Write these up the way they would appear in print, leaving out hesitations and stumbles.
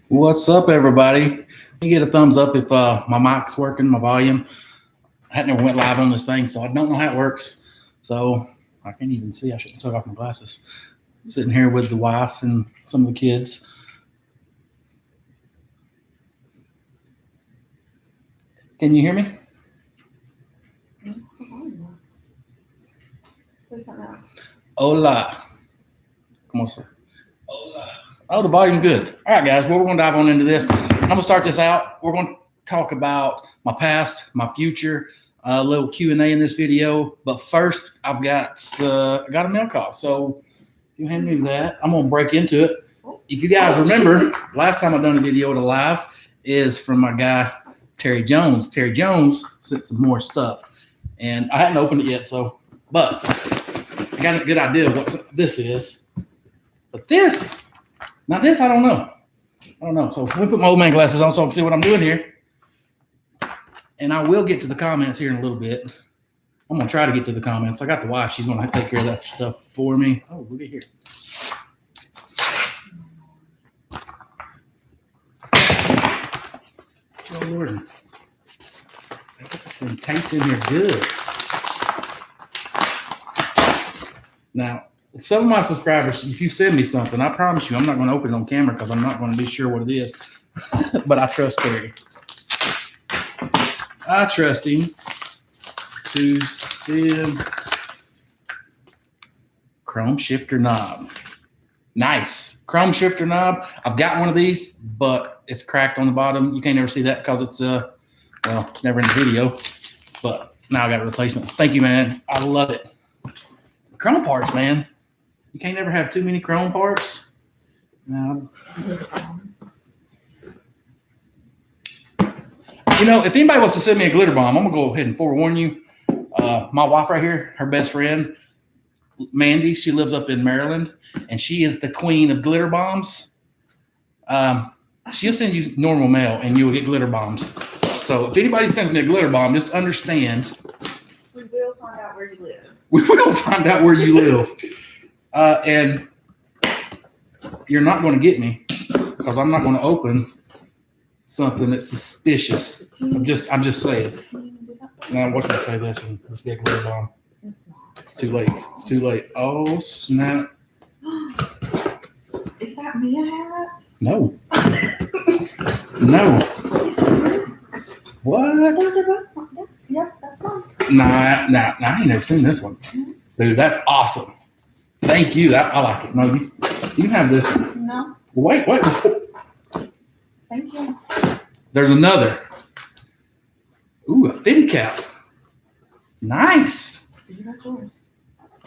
What's up, everybody? You get a thumbs up if my mic's working, my volume. I had never went live on this thing, so I don't know how it works. So I can't even see. I should have took off my glasses. Sitting here with the wife and some of the kids. Can you hear me? Hola. Como se? Hola. Oh, the volume's good. All right, guys. Well, we're going to dive on into this. I'm going to start this out. We're going to talk about my past, my future, a little Q&A in this video. But first, I've got a mail call. So you hand me that. I'm going to break into it. If you guys remember, last time I've done a video at a live is from my guy, Terry Jones. Terry Jones sent some more stuff. And I hadn't opened it yet, but I got a good idea of what this is. But this, I don't know. So let me put my old man glasses on so I can see what I'm doing here. And I will get to the comments here in a little bit. I'm going to try to get to the comments. I got the wife. She's going to take care of that stuff for me. Oh, look at here. Oh, Lord. I got this thing taped in here good. Now, some of my subscribers, if you send me something, I promise you I'm not going to open it on camera because I'm not going to be sure what it is. But I trust Terry. I trust him to send chrome shifter knob. Nice. Chrome shifter knob. I've got one of these, but it's cracked on the bottom. You can't ever see that because it's it's never in the video. But now I got a replacement. Thank you, man. I love it. Chrome parts, man. You can't ever have too many chrome parts. No. You know, if anybody wants to send me a glitter bomb, I'm going to go ahead and forewarn you. My wife right here, her best friend, Mandy, she lives up in Maryland, and she is the queen of glitter bombs. She'll send you normal mail, and you will get glitter bombs. So if anybody sends me a glitter bomb, just understand. We will find out where you live. We will find out where you live. And you're not going to get me because I'm not going to open something that's suspicious. I'm just saying. Now, what can I say this and this big glitter bomb? It's too late. It's too late. Oh, snap. Is that me a hat? No. No. What? Those are both mine. Yep, that's mine. Nah, I ain't never seen this one. Dude, that's awesome. Thank you. I like it. No, you can have this one. No. Wait. Thank you. There's another. Ooh, a fitty cap. Nice. See, that's yours.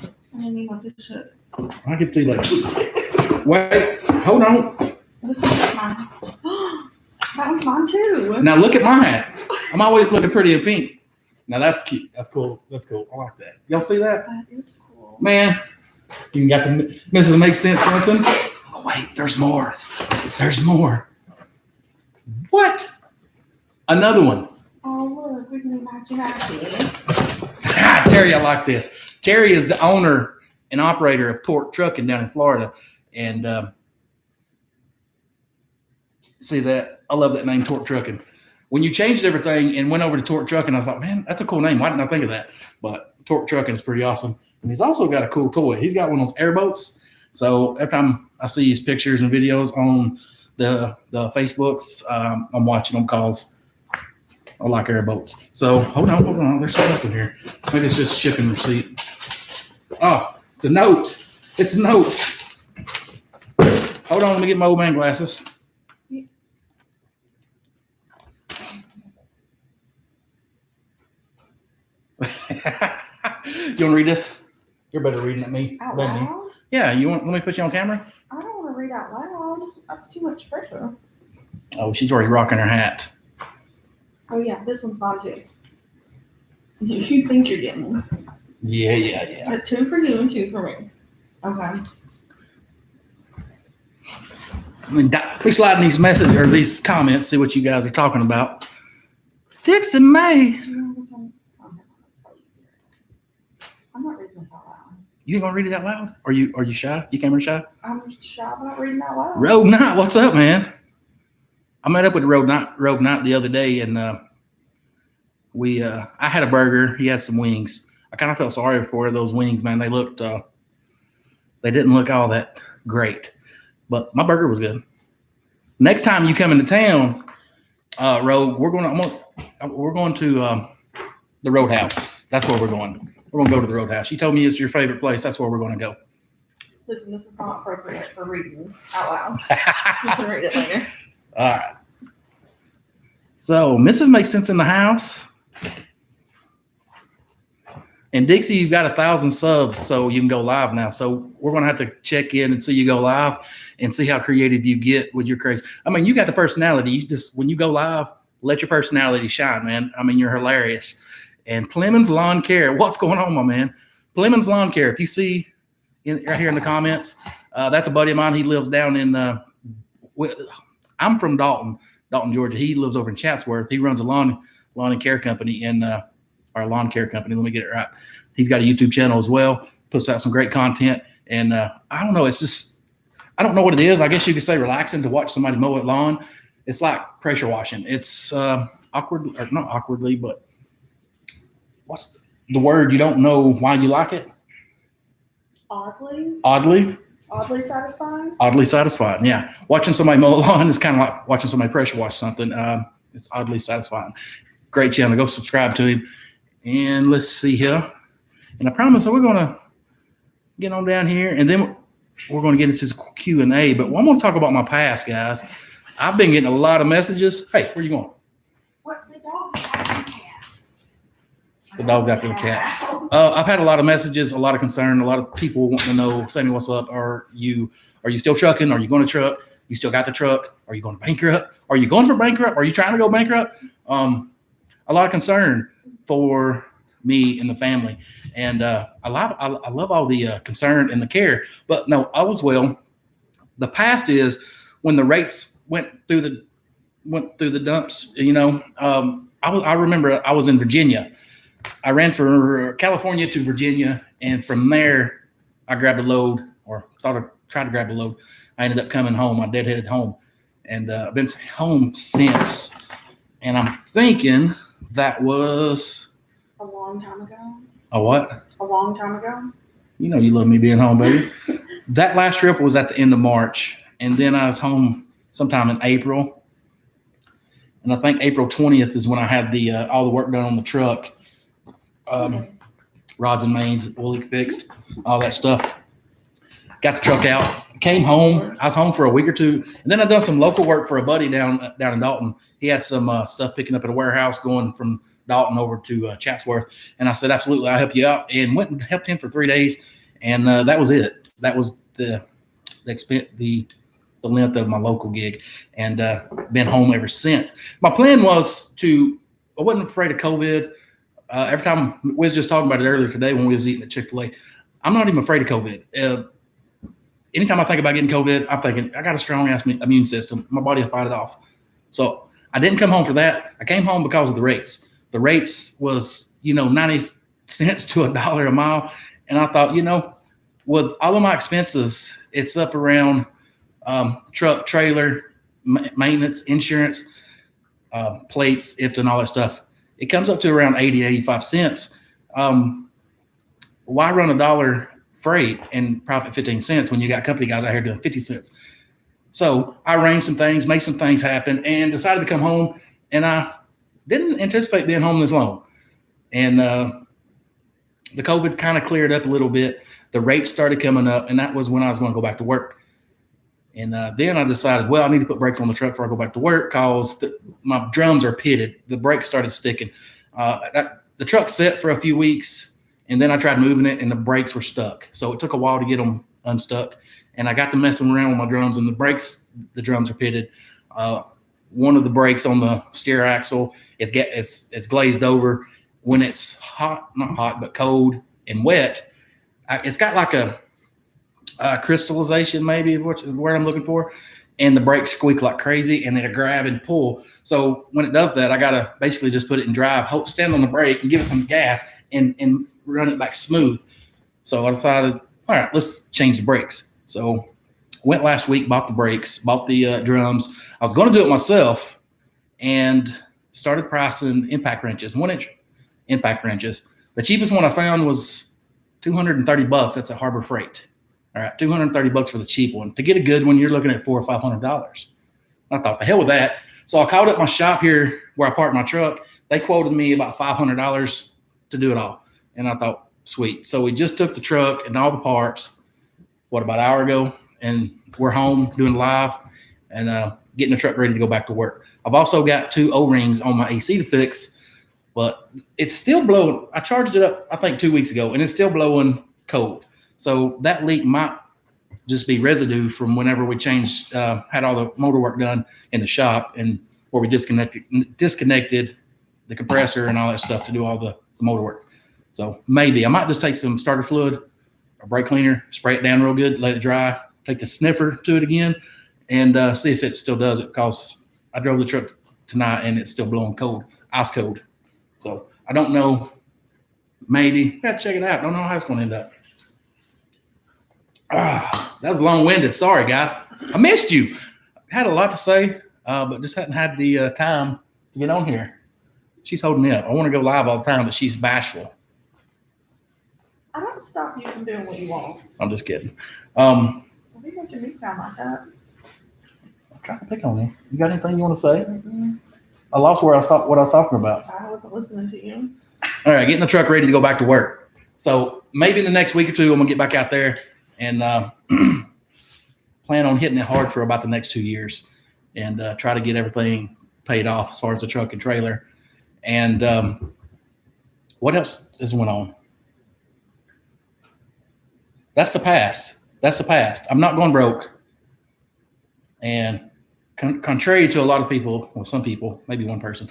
I didn't even want to shit. I'll get to you later. Wait, hold on. This is mine. That one's mine too. Now look at my hat. I'm always looking pretty in pink. Now that's cute. That's cool. I like that. Y'all see that? That is cool. Man, you got the Mrs. Make Sense something. Oh, wait, there's more. There's more. What? Another one. Oh, look, we can imagine Ah, Terry, I like this. Terry is the owner and operator of Torque Trucking down in Florida. And see that? I love that name, Torque Trucking. When you changed everything and went over to Torque Trucking, I was like, man, that's a cool name. Why didn't I think of that? But Torque Trucking is pretty awesome. And he's also got a cool toy. He's got one of those airboats. So every time I see his pictures and videos on the Facebooks, I'm watching them because I like airboats. So hold on. There's something else in here. Maybe it's just shipping receipt. Oh, it's a note. It's a note. Hold on, let me get my old man glasses. You want to read this? You're better reading than me. Out loud? Yeah, let me put you on camera? I don't want to read out loud. That's too much pressure. Oh, she's already rocking her hat. Oh, yeah, this one's mine too. You think you're getting them. Yeah. But 2 for you and 2 for me. Okay. We slide in these messages or these comments, see what you guys are talking about. Dixon May. I'm not reading this out loud. You ain't gonna read it out loud? Are you shy? You camera shy? I'm shy about reading out loud. Rogue Knight, what's up, man? I met up with Rogue Knight the other day, and I had a burger. He had some wings. I kind of felt sorry for those wings, man. They looked, they didn't look all that great, but my burger was good. Next time you come into town, Rogue, we're going to the Roadhouse. That's where we're going. We're gonna go to the Roadhouse. You told me it's your favorite place. That's where we're gonna go. Listen, this is not appropriate for reading out loud. You can read it later. All right. So Mrs. Makes Sense in the house. And Dixie, you've got 1,000 subs, so you can go live now. So we're gonna have to check in and see you go live and see how creative you get with your crazy. I mean, you got the personality. You just, when you go live, let your personality shine, man. I mean, you're hilarious. And Plemons Lawn Care, what's going on, my man? Plemons Lawn Care, if you see right here in the comments, that's a buddy of mine. He lives down in, I'm from Dalton, Georgia. He lives over in Chatsworth. He runs a lawn and care company our lawn care company. Let me get it right. He's got a YouTube channel as well, puts out some great content. And I don't know, it's just, I don't know what it is. I guess you could say relaxing to watch somebody mow a lawn. It's like pressure washing. It's awkward, or not awkwardly, but what's the word? You don't know why you like it? Oddly satisfying? Oddly satisfying, yeah. Watching somebody mow a lawn is kind of like watching somebody pressure wash something. It's oddly satisfying. Great channel. Go subscribe to him. And let's see here. And I promise we're going to get on down here, and then we're going to get into this Q&A. But I'm going to talk about my past, guys. I've been getting a lot of messages. Hey, where you going? What? The dog's after the cat. The dog's after the cat. I've had a lot of messages, a lot of concern, a lot of people wanting to know, Sammy, what's up? Are you still trucking? Are you going to truck? You still got the truck? Are you going to bankrupt? Are you going for bankrupt? Are you trying to go bankrupt? A lot of concern for me and the family. And I love all the concern and the care. But no, I was well. The past is when the rates went through the dumps, you know. I remember I was in Virginia. I ran from California to Virginia, and from there I grabbed a load, or tried to grab a load. I ended up coming home. I deadheaded home, and I've been home since. And I'm thinking that was a long time ago. A what? A long time ago. You know you love me being home, baby. That last trip was at the end of March, and then I was home sometime in April. And I think April 20th is when I had the all the work done on the truck. Rods and mains, oil leak fixed, all that stuff. Got the truck out, came home. I was home for a week or two, and then I done some local work for a buddy down in Dalton. He had some stuff picking up at a warehouse going from Dalton over to Chatsworth, and I said, absolutely, I'll help you out, and went and helped him for 3 days, and that was it. That was the length of my local gig, and been home ever since. My plan was I wasn't afraid of COVID. Every time, we was just talking about it earlier today when we was eating at Chick-fil-A. I'm not even afraid of COVID. Anytime I think about getting COVID, I'm thinking I got a strong ass immune system. My body will fight it off. So I didn't come home for that. I came home because of the rates. The rates was, 90 cents to $1 a mile. And I thought, with all of my expenses, it's up around truck, trailer, maintenance, insurance, plates, IFTA, and all that stuff. It comes up to around 80, 85 cents. Why run $1 freight and profit 15 cents when you got company guys out here doing 50 cents? So I arranged some things, made some things happen, and decided to come home. And I didn't anticipate being home this long. And the COVID kind of cleared up a little bit. The rates started coming up, and that was when I was going to go back to work. And then I decided, well, I need to put brakes on the truck before I go back to work because my drums are pitted. The brakes started sticking. The truck set for a few weeks, and then I tried moving it, and the brakes were stuck. So it took a while to get them unstuck. And I got to messing around with my drums, and the drums are pitted. One of the brakes on the steer axle, it's glazed over. When it's hot, not hot, but cold and wet, it's got like a crystallization, maybe, which is where I'm looking for. And the brakes squeak like crazy, and it'll grab and pull. So when it does that, I got to basically just put it in drive, stand on the brake and give it some gas and run it back smooth. So I decided, all right, let's change the brakes. So went last week, bought the brakes, bought the drums. I was going to do it myself and started pricing impact wrenches, 1-inch impact wrenches. The cheapest one I found was $230. That's at Harbor Freight. All right, $230 for the cheap one. To get a good one, you're looking at $400 or $500. I thought, the hell with that. So I called up my shop here where I parked my truck. They quoted me about $500 to do it all. And I thought, sweet. So we just took the truck and all the parts, about an hour ago, and we're home doing live and getting the truck ready to go back to work. I've also got 2 O-rings on my AC to fix, but it's still blowing. I charged it up, I think 2 weeks ago, and it's still blowing cold. So that leak might just be residue from whenever we changed, had all the motor work done in the shop and where we disconnected the compressor and all that stuff to do all the motor work. So maybe I might just take some starter fluid or brake cleaner, spray it down real good, let it dry, take the sniffer to it again, and see if it still does it, because I drove the truck tonight and it's still blowing cold, ice cold. So I don't know. Maybe gotta check it out. Don't know how it's going to end up. That was long-winded. Sorry, guys. I missed you. Had a lot to say, but just hadn't had the time to get on here. She's holding me up. I want to go live all the time, but she's bashful. I don't stop you from doing what you want. I'm just kidding. Why are you making me sound like that? I'm trying to pick on you. You got anything you want to say? Mm-hmm. I lost what I was talking about. I wasn't listening to you. All right, getting the truck ready to go back to work. So maybe in the next week or two, I'm gonna get back out there and plan on hitting it hard for about the next 2 years and try to get everything paid off as far as the truck and trailer. And what else is going on? That's the past. That's the past. I'm not going broke. And contrary to a lot of people, well, some people, maybe one person,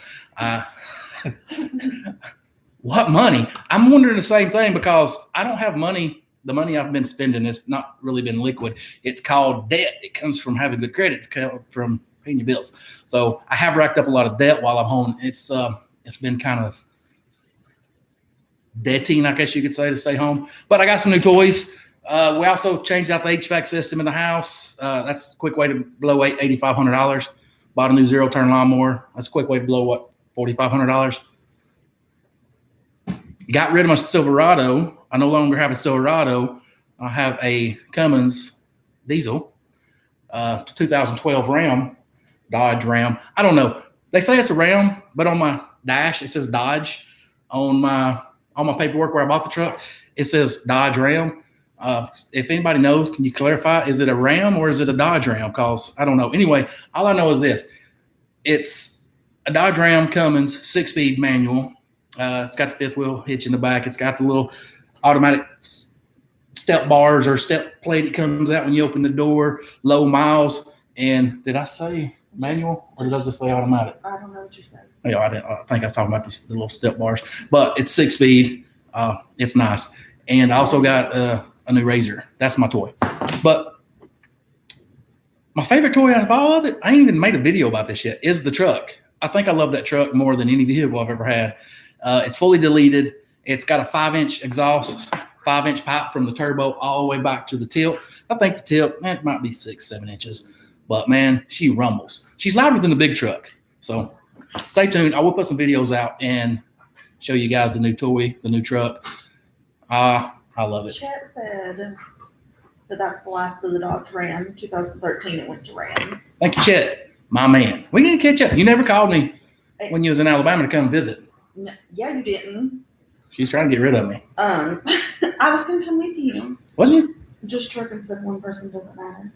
what money? I'm wondering the same thing, because I don't have money. The money I've been spending has not really been liquid. It's called debt. It comes from having good credit. It's called from paying your bills. So I have racked up a lot of debt while I'm home. It's been kind of debting, I guess you could say, to stay home. But I got some new toys. We also changed out the HVAC system in the house. That's a quick way to blow $8,500. Bought a new zero-turn lawnmower. That's a quick way to blow, $4,500. Got rid of my Silverado. I no longer have a Silverado. I have a Cummins diesel, 2012 Ram, Dodge Ram. I don't know. They say it's a Ram, but on my dash it says Dodge. On my paperwork where I bought the truck, it says Dodge Ram. If anybody knows, can you clarify? Is it a Ram or is it a Dodge Ram? Because I don't know. Anyway, all I know is this. It's a Dodge Ram Cummins 6-speed manual. It's got the 5th wheel hitch in the back. It's got the little automatic step bars or step plate that comes out when you open the door, low miles. And did I say manual or did I just say automatic? I don't know what you said. Yeah, I think I was talking about the little step bars, but it's 6-speed. It's nice. And I also got a new razor. That's my toy. But my favorite toy out of all of it, I ain't even made a video about this yet, is the truck. I think I love that truck more than any vehicle I've ever had. It's fully deleted. It's got a 5-inch exhaust, 5-inch pipe from the turbo all the way back to the tilt. I think the tilt, it might be 6-7 inches. But man, she rumbles. She's louder than the big truck. So stay tuned. I will put some videos out and show you guys the new toy, the new truck. I love it. Chet said that that's the last of the Dodge Ram. 2013, it went to Ram. Thank you, Chet. My man. We need to catch up. You never called me when you was in Alabama to come visit. No, yeah, you didn't. She's trying to get rid of me. I was going to come with you. Was you? Just Truck and said one person doesn't matter.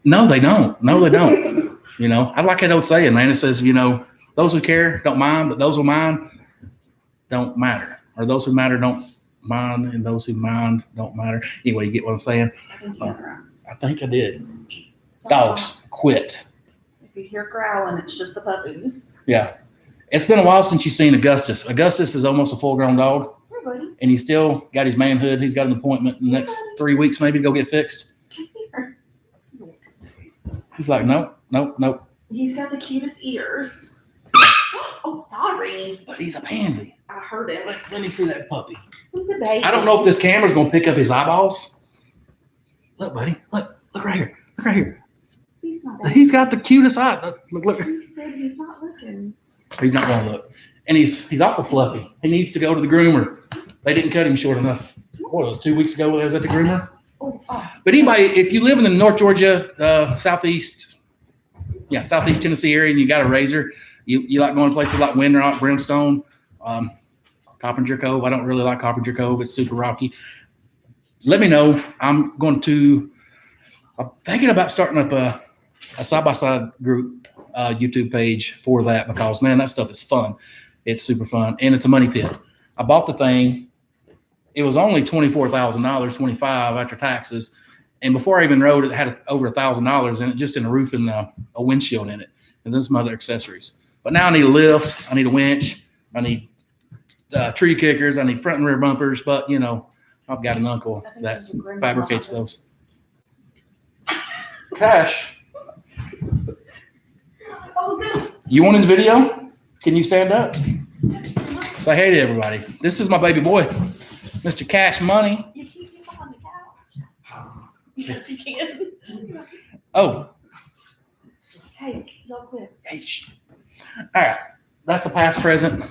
No, they don't. No, they don't. You know, I like that old saying, man. It says, you know, those who care don't mind, but those who mind don't matter. Or those who matter don't mind, and those who mind don't matter. Anyway, you get what I'm saying? I think you got it right. I think I did. Dogs, quit. If you hear growling, it's just the puppies. Yeah. It's been a while since you've seen Augustus. Augustus is almost a full-grown dog. Hey, buddy. And he's still got his manhood. He's got an appointment in the next 3 weeks maybe to go get fixed. He's like, nope. He's got the cutest ears. Oh, sorry. But he's a pansy. I heard it. Let me see that puppy. I don't know if this camera's gonna pick up his eyeballs. Look, buddy. Look right here. Look right here. He's not. He's got the cutest eye. Look. He said he's not looking. He's not gonna look. And he's awful fluffy. He needs to go to the groomer. They didn't cut him short enough. What was it, 2 weeks ago? I was at the groomer. But anybody, if you live in the North Georgia, southeast Tennessee area, and you got a razor, you like going to places like Windrock, Brimstone, Carpenter Cove. I don't really like Carpenter Cove. It's super rocky. Let me know. I'm thinking about starting up a side-by-side group YouTube page for that, because, man, that stuff is fun. It's super fun, and it's a money pit. I bought the thing. It was only $24,000, $25,000 after taxes. And before I even rode it, had over $1,000 in it, just in a roof and a windshield in it, and then some other accessories. But now I need a lift. I need a winch. I need tree kickers. I need front and rear bumpers. But, you know, I've got an uncle that fabricates those. Cash. You want in the video? Can you stand up? Say hey to everybody. This is my baby boy, Mr. Cash Money. You keep him on the couch. Yes, you can. Oh. Hey, no quit. Hey, all right. That's the past, present.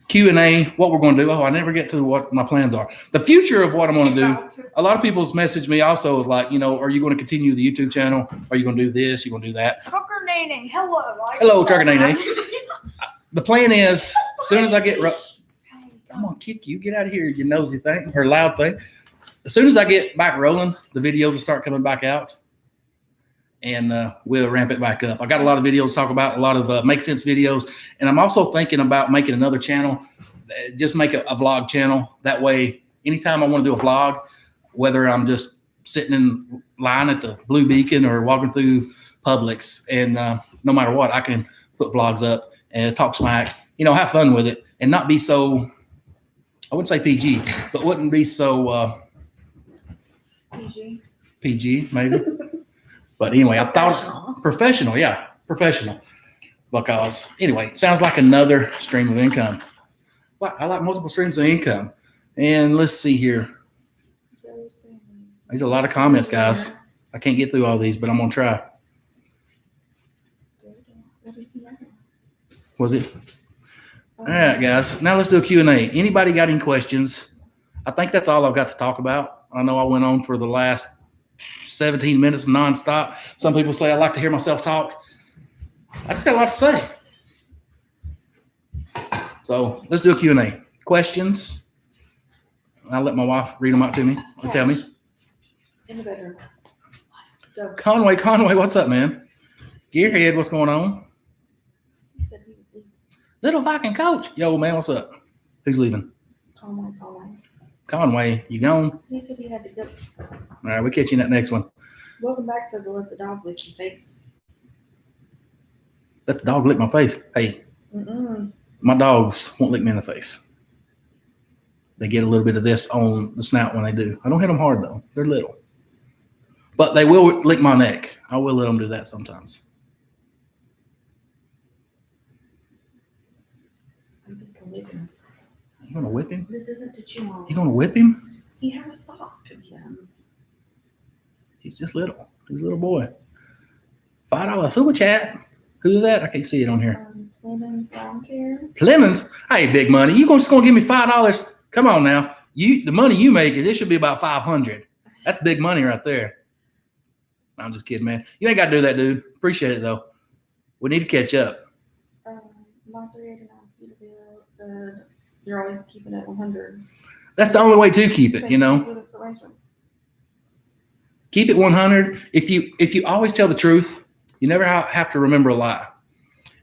Q&A, what we're going to do. Oh, I never get to what my plans are. The future of what I'm going to do. A lot of people's messaged me also is like, you know, are you going to continue the YouTube channel? Are you going to do this? You going to do that? Trucker Nene, hello. Hello, Trucker Nene. The plan is, as soon as I get, I'm going to kick you. Get out of here, you nosy thing, or loud thing. As soon as I get back rolling, the videos will start coming back out, and we'll ramp it back up. I got a lot of videos to talk about, a lot of Make Sense videos, and I'm also thinking about making another channel, just make a vlog channel. That way, anytime I want to do a vlog, whether I'm just sitting in line at the Blue Beacon or walking through Publix, and no matter what, I can put vlogs up and talk smack, you know, have fun with it, and not be so, I wouldn't say PG, but wouldn't be so PG maybe. But anyway, I thought professional, yeah, professional. Because anyway, sounds like another stream of income. Well, I like multiple streams of income. And let's see here. There's a lot of comments, guys. I can't get through all these, but I'm gonna try. Was it? All right, guys. Now let's do a Q&A. Anybody got any questions? I think that's all I've got to talk about. I know I went on for the last 17 minutes nonstop. Some people say I like to hear myself talk. I just got a lot to say. So let's do a Q&A. Questions? I'll let my wife read them out to me or tell me. In the bedroom. Conway, what's up, man? Gearhead, what's going on? He said he was leaving. Little Viking coach. Yo, man, what's up? Who's leaving? Conway, you gone? He said he had to go. All right, we'll catch you in that next one. Welcome back to let the dog lick your face. Let the dog lick my face. Hey, my dogs won't lick me in the face. They get a little bit of this on the snout when they do. I don't hit them hard, though. They're little. But they will lick my neck. I will let them do that sometimes. I'm going to whip him. You going to whip him? This isn't to chew on. You going to whip him? He had a sock of him. He's just little. He's a little boy. $5 super chat. Who's that? I can't see it on here. Clemens Lawn Care. Clemens? Hey, big money. You just going to give me $5? Come on now. The money you make, it should be about $500. That's big money right there. I'm just kidding, man. You ain't got to do that, dude. Appreciate it, though. We need to catch up. My 389 Peterbilt said you're always keeping it 100. That's the only way to keep it, you know. Keep it 100. If you always tell the truth, you never have to remember a lie.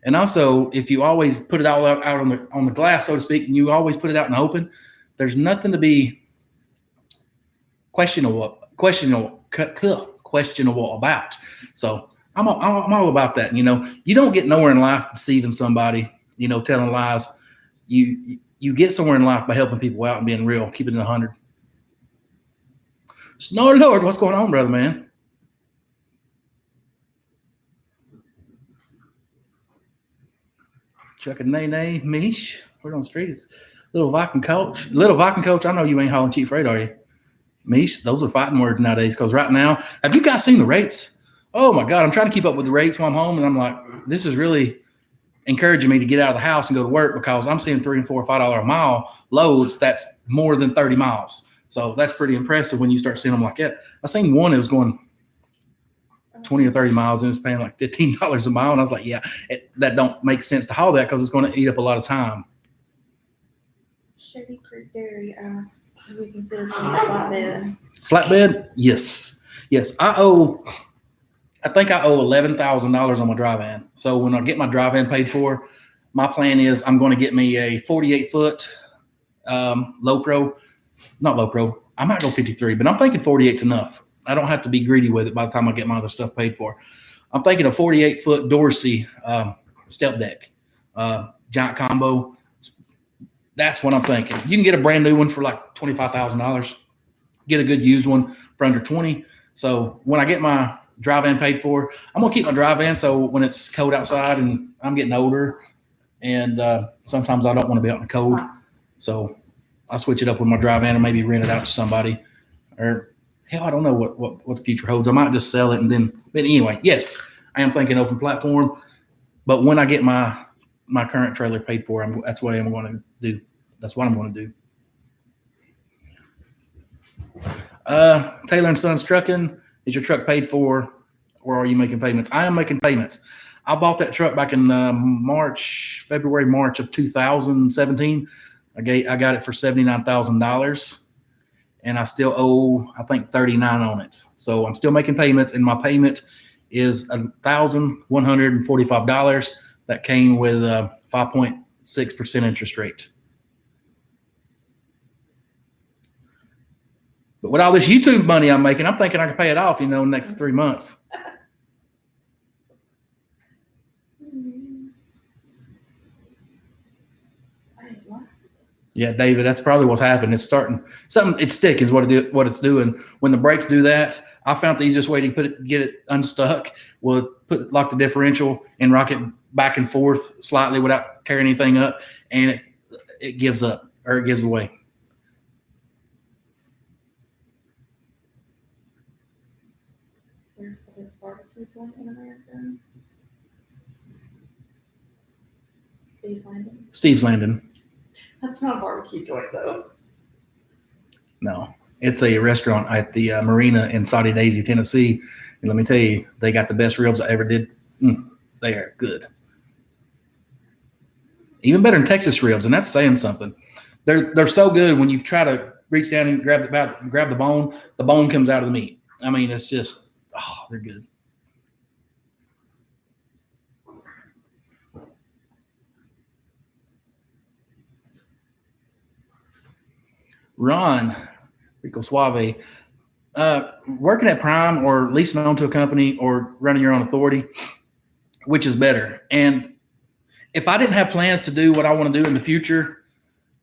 And also, if you always put it all out on the glass, so to speak, and you always put it out in the open, there's nothing to be questionable about. So I'm all about that. You know, you don't get nowhere in life deceiving somebody, you know, telling lies. You get somewhere in life by helping people out and being real, keeping it 100. Snow Lord, what's going on, brother, man? Chuck and Nay Mish. We're on the streets. Little Viking coach. Little Viking coach, I know you ain't hauling cheap freight, are you? Mish, those are fighting words nowadays because right now, have you guys seen the rates? Oh my God, I'm trying to keep up with the rates while I'm home, and I'm like, this is really encouraging me to get out of the house and go to work because I'm seeing $3 and $4 or $5 a mile loads that's more than 30 miles. So that's pretty impressive when you start seeing them like that. I seen one that was going 20 or 30 miles and it's paying like $15 a mile. And I was like, yeah, that don't make sense to haul that because it's going to eat up a lot of time. Shady Creek Dairy asked, "Do we consider doing a flatbed?" Flatbed? Yes. Yes. I think I owe $11,000 on my dry van. So when I get my dry van paid for, my plan is I'm going to get me a 48-foot low pro. Not low pro. I might go 53, but I'm thinking 48's enough. I don't have to be greedy with it by the time I get my other stuff paid for. I'm thinking a 48-foot Dorsey step deck, giant combo. That's what I'm thinking. You can get a brand new one for like $25,000. Get a good used one for under 20. So when I get my dry van paid for, I'm gonna keep my dry van. So when it's cold outside and I'm getting older, and sometimes I don't want to be out in the cold, so I switch it up with my dry van and maybe rent it out to somebody, or hell, I don't know what the future holds. I might just sell it and then. But anyway, yes, I am thinking open platform. But when I get my current trailer paid for, that's what I'm going to do. That's what I'm going to do. Taylor and Sons Trucking, is your truck paid for, or are you making payments? I am making payments. I bought that truck back in February, March of 2017. I got it for $79,000, and I still owe, I think, $39 on it. So I'm still making payments, and my payment is $1,145. That came with a 5.6% interest rate. But with all this YouTube money I'm making, I'm thinking I can pay it off, in the next 3 months. Yeah, David, that's probably what's happened. It's starting it's sticking is what it's doing. When the brakes do that, I found the easiest way to get it unstuck was lock the differential and rock it back and forth slightly without tearing anything up, and it gives up, or it gives away. Where's the best barbecue joint in America? Steve's Landing. That's not a barbecue joint, though. No, it's a restaurant at the marina in Saudi Daisy, Tennessee. And let me tell you, they got the best ribs I ever did. They are good. Even better than Texas ribs, and that's saying something. They're so good when you try to reach down and grab the bone comes out of the meat. I mean, it's just, they're good. Ron, Rico Suave, working at Prime or leasing onto a company or running your own authority, which is better? And if I didn't have plans to do what I want to do in the future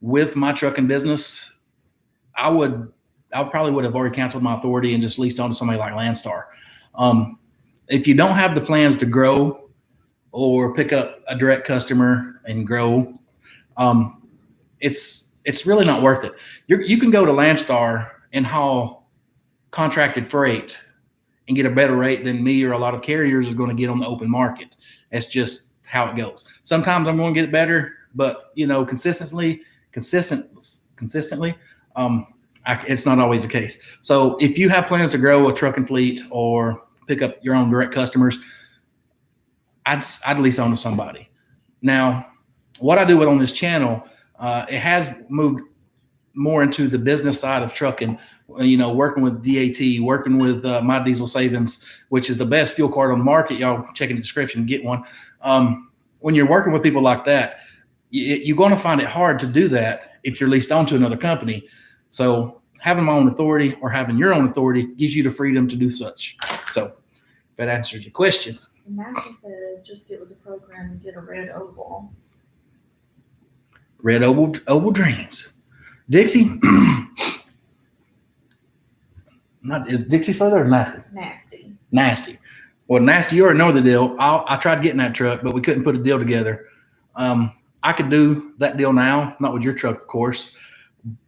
with my trucking business, I probably would have already canceled my authority and just leased on to somebody like Landstar. If you don't have the plans to grow or pick up a direct customer and grow, it's really not worth it. You can go to Landstar and haul contracted freight and get a better rate than me or a lot of carriers is going to get on the open market. That's just how it goes. Sometimes I'm going to get it better, but consistently, it's not always the case. So if you have plans to grow a trucking fleet or pick up your own direct customers, I'd lease on to somebody. Now, what I do on this channel, it has moved more into the business side of trucking, working with DAT, working with My Diesel Savings, which is the best fuel card on the market. Y'all check in the description, get one. When you're working with people like that, you're going to find it hard to do that if you're leased on to another company. So having my own authority or having your own authority gives you the freedom to do such. So that answers your question. Matthew said, just get with the program and get a red oval. Red oval dreams. Dixie, is Dixie Southern or Nasty? Nasty. Well, Nasty, you already know the deal. I tried getting that truck, but we couldn't put a deal together. I could do that deal now, not with your truck, of course,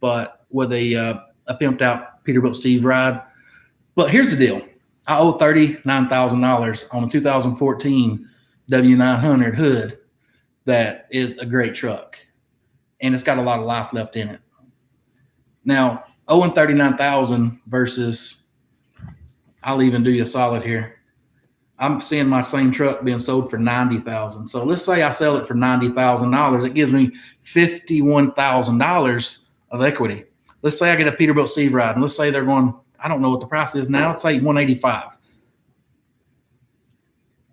but with a pimped out Peterbilt Steve ride. But here's the deal. I owe $39,000 on a 2014 W900 hood that is a great truck, and it's got a lot of life left in it. Now, owing $39,000 versus, I'll even do you a solid here. I'm seeing my same truck being sold for $90,000. So let's say I sell it for $90,000. It gives me $51,000 of equity. Let's say I get a Peterbilt Steve ride, and let's say they're going, I don't know what the price is now. Let's say $185,000.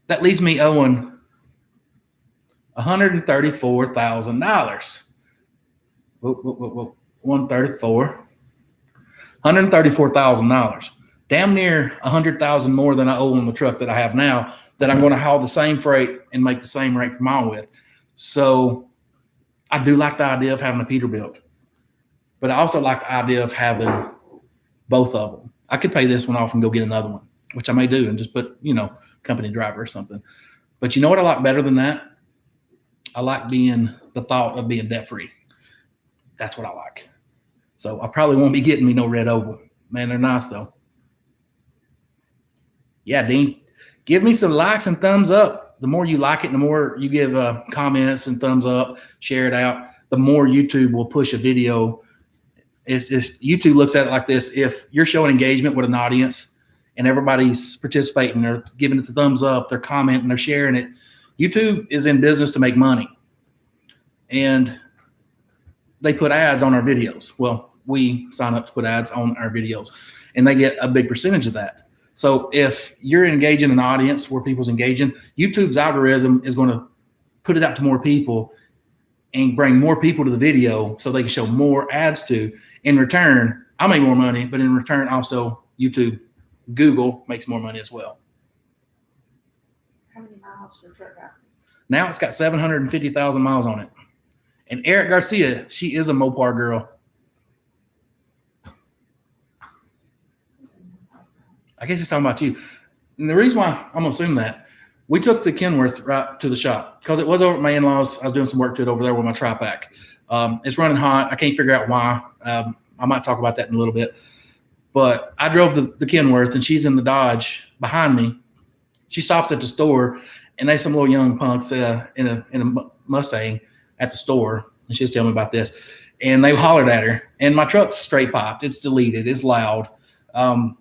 That leaves me owing $134,000. $134,000. Damn near $100,000 more than I owe on the truck that I have now, that I'm going to haul the same freight and make the same rate per mile with. So I do like the idea of having a Peterbilt, but I also like the idea of having both of them. I could pay this one off and go get another one, which I may do, and just put, company driver or something. But you know what I like better than that? I like the thought of being debt free. That's what I like. So I probably won't be getting me no red oval. Man, they're nice though. Yeah, Dean, give me some likes and thumbs up. The more you like it, the more you give comments and thumbs up, share it out, the more YouTube will push a video. It's YouTube looks at it like this. If you're showing engagement with an audience and everybody's participating, they're giving it the thumbs up, they're commenting, they're sharing it, YouTube is in business to make money. And they put ads on our videos. Well, we sign up to put ads on our videos, and they get a big percentage of that. So if you're engaging an audience where people's engaging, YouTube's algorithm is going to put it out to more people and bring more people to the video so they can show more ads to. In return, I make more money, but in return, also Google makes more money as well. How many miles does your truck got? Now it's got 750,000 miles on it. And Eric Garcia, she is a Mopar girl. I guess he's talking about you. And the reason why I'm going to assume that, we took the Kenworth right to the shop because it was over at my in-laws. I was doing some work to it over there with my tri-pack. It's running hot. I can't figure out why. I might talk about that in a little bit. But I drove the Kenworth, and she's in the Dodge behind me. She stops at the store, and there's some little young punks in a Mustang at the store. And she was telling me about this. And they hollered at her. And my truck's straight piped. It's deleted. It's loud.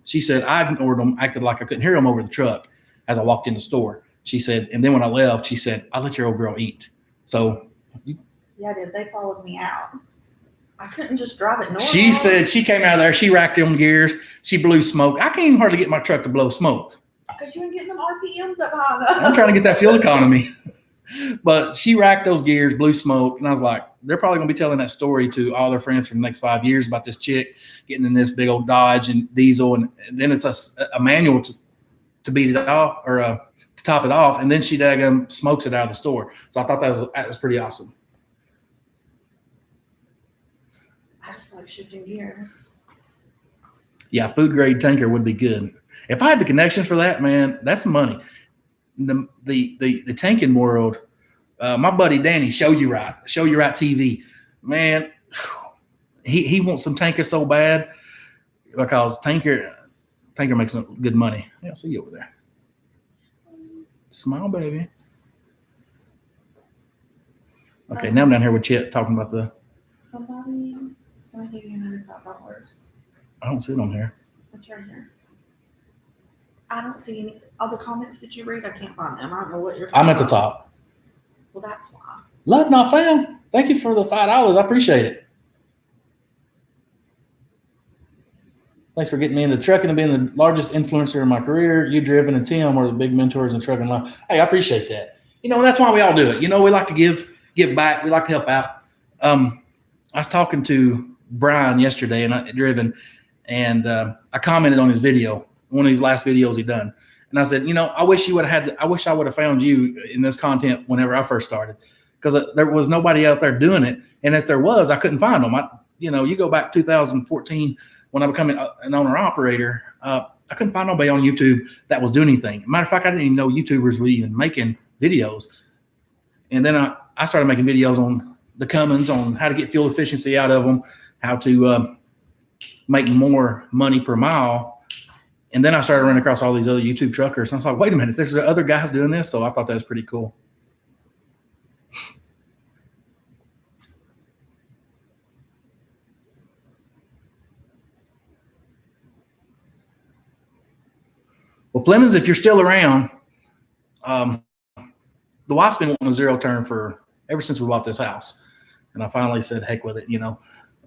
She said, I ignored them, acted like I couldn't hear them over the truck as I walked in the store. She said, and then when I left, she said, I'll let your old girl eat. So. Yeah, they followed me out. I couldn't just drive it normal. She said she came out of there. She racked them gears. She blew smoke. I can't even hardly get my truck to blow smoke. Because you ain't getting them RPMs up high enough. I'm trying to get that fuel economy. But she racked those gears, blew smoke. And I was like, they're probably going to be telling that story to all their friends for the next 5 years about this chick getting in this big old Dodge and diesel. And then it's a manual to beat it off or to top it off. And then she daggum smokes it out of the store. So I thought that was pretty awesome. I just like shifting gears. Yeah, food grade tanker would be good. If I had the connections for that, man, that's money. The tanking world, my buddy Danny, Show You Right TV, man, he wants some tanker so bad because tanker makes some good money. Yeah, I'll see you over there. Smile, baby. Okay, now I'm down here with Chet talking about the. Somebody gave you another $5. I don't see it on here. It's right here. I don't see any of the comments that you read. I can't find them. I don't know what you're talking I'm at the about. top. Well, that's why. Love not found. Thank you for the $5. I appreciate it. Thanks for getting me into trucking and being the largest influencer in my career. You, Driven, and Tim are the big mentors in trucking life. Hey, I appreciate that. That's why we all do it. We like to give back. We like to help out. I was talking to Brian yesterday, and Driven, and I commented on his video, one of his last videos he done. And I said, I wish I would have found you in this content whenever I first started, because there was nobody out there doing it. And if there was, I couldn't find them. You go back 2014 when I became an owner operator, I couldn't find nobody on YouTube that was doing anything. Matter of fact, I didn't even know YouTubers were even making videos. And then I I started making videos on the Cummins, on how to get fuel efficiency out of them, how to make more money per mile. And then I started running across all these other YouTube truckers. And I was like, wait a minute, there's other guys doing this. So I thought that was pretty cool. Well, Plemons, if you're still around, the wife's been wanting a zero turn for ever since we bought this house. And I finally said, heck with it. You know,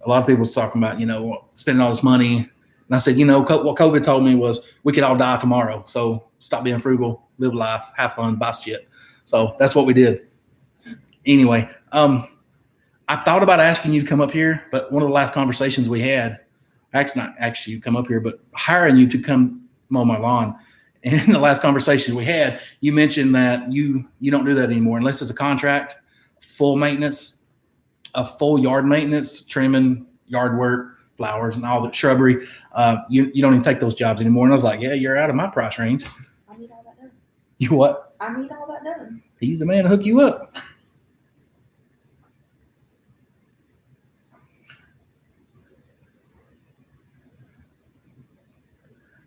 a lot of people's talking about, you know, spending all this money. And I said, you know, what COVID told me was we could all die tomorrow. So stop being frugal, live life, have fun, buy shit. So that's what we did. Anyway, I thought about asking you to come up here, but one of the last conversations we had, actually not actually you come up here, but hiring you to come mow my lawn. And in the last conversation we had, you mentioned that you don't do that anymore unless it's a contract, full maintenance, a full yard maintenance, trimming, yard work, flowers, and all the shrubbery. You don't even take those jobs anymore. And I was like, yeah, you're out of my price range. I need all that done. You what? I need all that done. He's the man to hook you up.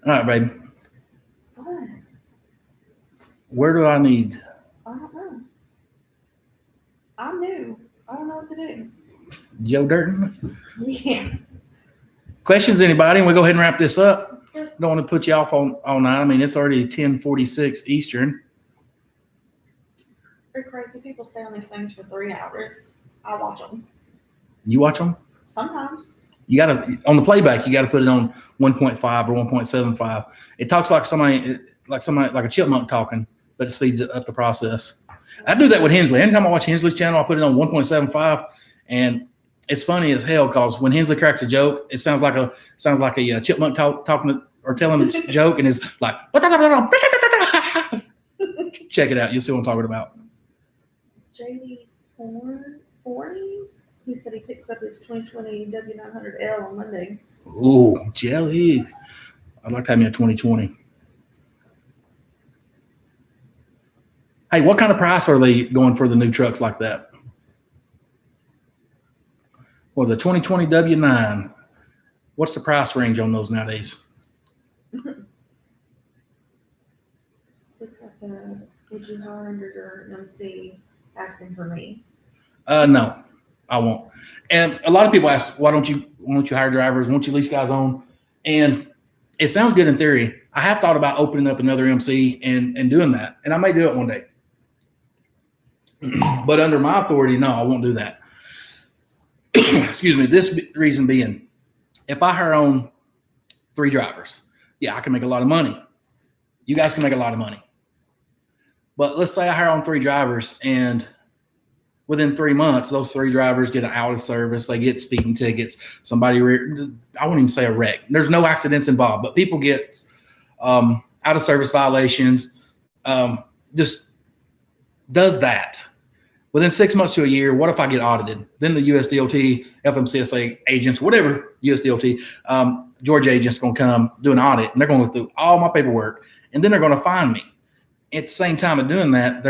All right, baby. What? Where do I need? I don't know. I'm new. I don't know what to do. Joe Durton? Yeah. Questions, anybody? And we'll go ahead and wrap this up. Just Don't want to put you off all night. I mean, it's already 10:46 Eastern. they're crazy. People stay on these things for 3 hours. I watch them. You watch them? Sometimes. You got to, on the playback, you got to put it on 1.5 or 1.75. It talks like a chipmunk talking, but it speeds up the process. I do that with Hensley. Anytime I watch Hensley's channel, I put it on 1.75, and it's funny as hell because when Hensley cracks a joke, it sounds like a chipmunk talking or telling its joke, and it's like, check it out. You'll see what I'm talking about. JD 440. He said he picks up his 2020 W900L on Monday. Ooh, jelly. I'd like to have me a 2020. Hey, what kind of price are they going for the new trucks like that? What was it, 2020 W9? What's the price range on those nowadays? This guy said, would you hire under your MC asking for me? No, I won't. And a lot of people ask, why don't you hire drivers? Why don't you lease guys on? And it sounds good in theory. I have thought about opening up another MC and doing that. And I may do it one day. But under my authority, no, I won't do that. Excuse me. This reason being, if I hire on 3 drivers, yeah, I can make a lot of money. You guys can make a lot of money. But let's say I hire on 3 drivers, and within 3 months, those 3 drivers get an out of service. They get speeding tickets. Somebody, I wouldn't even say a wreck. There's no accidents involved, but people get out of service violations. Just does that. Within 6 months to a year, what if I get audited? Then the USDOT, FMCSA agents, whatever USDOT, Georgia agents going to come do an audit, and they're going to go through all my paperwork, and then they're going to fine me. At the same time of doing that,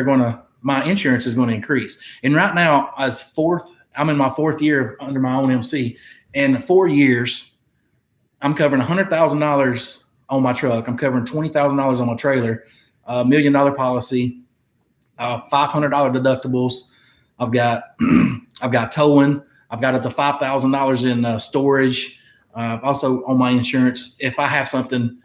my insurance is going to increase. And right now, I'm in my 4th year under my own MC, and 4 years, I'm covering $100,000 on my truck. I'm covering $20,000 on my trailer, $1 million policy, $500 deductibles. I've got towing. I've got up to $5,000 in storage. Also on my insurance, if I have something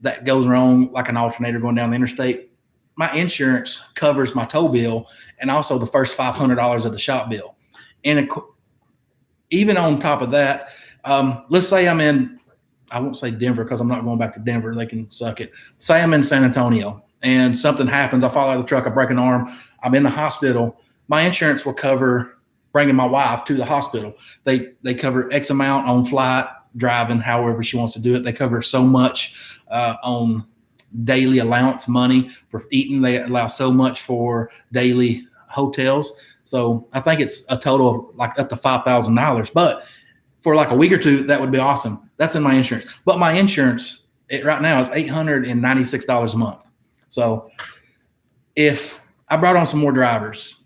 that goes wrong, like an alternator going down the interstate, my insurance covers my tow bill and also the first $500 of the shop bill. And even on top of that, let's say I'm in, I won't say Denver because I'm not going back to Denver. They can suck it. Say I'm in San Antonio and something happens. I fall out of the truck, I break an arm, I'm in the hospital. My insurance will cover bringing my wife to the hospital. They cover X amount on flight, driving, however she wants to do it. They cover so much on daily allowance money for eating. They allow so much for daily hotels. So I think it's a total of like up to $5,000. But for like a week or two, that would be awesome. That's in my insurance. But my insurance right now is $896 a month. So if I brought on some more drivers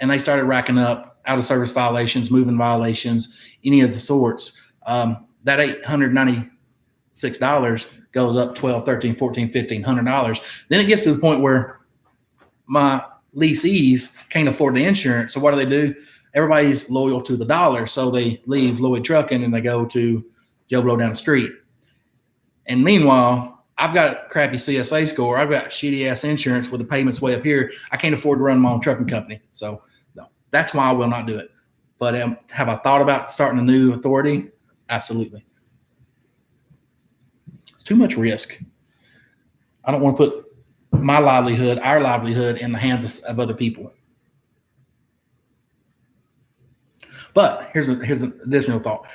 and they started racking up out of service violations, moving violations, any of the sorts, that $896 goes up $12, $13, $14, $15, $100. Then it gets to the point where my leasees can't afford the insurance. So what do? Everybody's loyal to the dollar. So they leave Lloyd Trucking and they go to Joe Blow down the street. And meanwhile, I've got a crappy CSA score. I've got shitty ass insurance with the payments way up here. I can't afford to run my own trucking company. So no, that's why I will not do it. But have I thought about starting a new authority? Absolutely. It's too much risk. I don't want to put my livelihood, our livelihood, in the hands of other people. But here's an additional thought.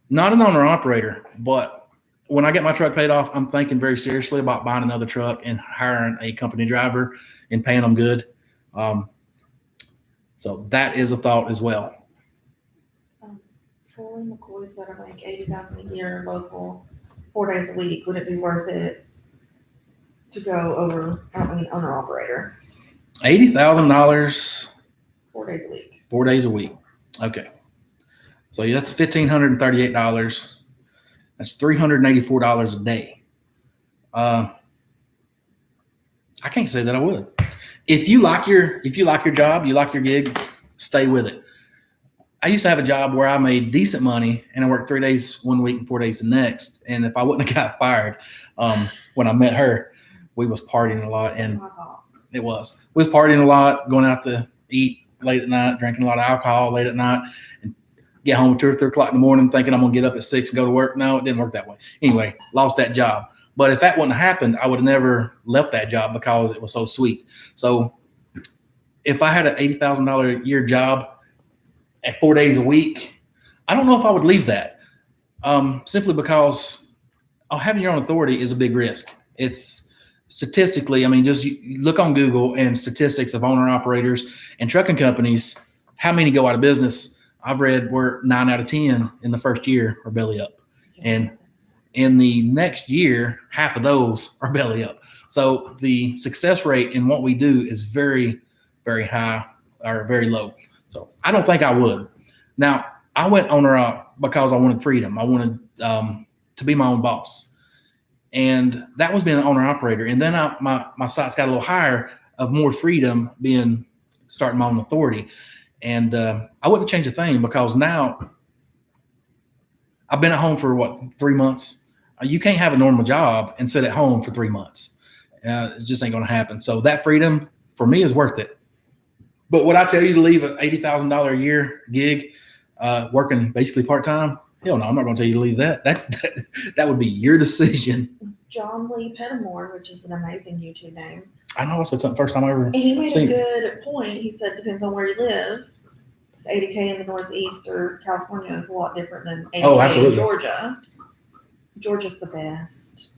Not an owner operator, but when I get my truck paid off, I'm thinking very seriously about buying another truck and hiring a company driver and paying them good. So that is a thought as well. Troy McCoy said I make $80,000 a year local, 4 days a week. Would it be worth it to go over? Owner operator. $80,000. 4 days a week. 4 days a week. Okay. So that's $1,538. That's $384 a day. I can't say that I would. If you like your job, you like your gig, stay with it. I used to have a job where I made decent money and I worked 3 days one week and 4 days the next. And if I wouldn't have got fired, when I met her, we was partying a lot, and we was partying a lot, going out to eat late at night, drinking a lot of alcohol late at night, and get home at 2 or 3 o'clock in the morning thinking I'm going to get up at 6 and go to work. No, it didn't work that way. Anyway, lost that job. But if that wouldn't have happened, I would have never left that job because it was so sweet. So if I had an $80,000 a year job at 4 days a week, I don't know if I would leave that, simply because having your own authority is a big risk. It's statistically, just you look on Google and statistics of owner operators and trucking companies, how many go out of business. I've read where 9 out of 10 in the first year are belly up. And in the next year, half of those are belly up. So the success rate in what we do is very, very high or very low. So I don't think I would. Now, I went owner up because I wanted freedom. I wanted to be my own boss. And that was being an owner operator. And then my sights got a little higher of more freedom, starting my own authority. And I wouldn't change a thing, because now I've been at home for 3 months. You can't have a normal job and sit at home for 3 months. It just ain't going to happen. So that freedom for me is worth it. But would I tell you to leave an $80,000 a year gig, working basically part-time? Hell no, I'm not going to tell you to leave that. That would be your decision. John Lee Pettimore, which is an amazing YouTube name. I know, I said something first time I ever He made seen a good point. He said, depends on where you live. It's 80K in the Northeast or California is a lot different than 80K in Georgia. Georgia's the best.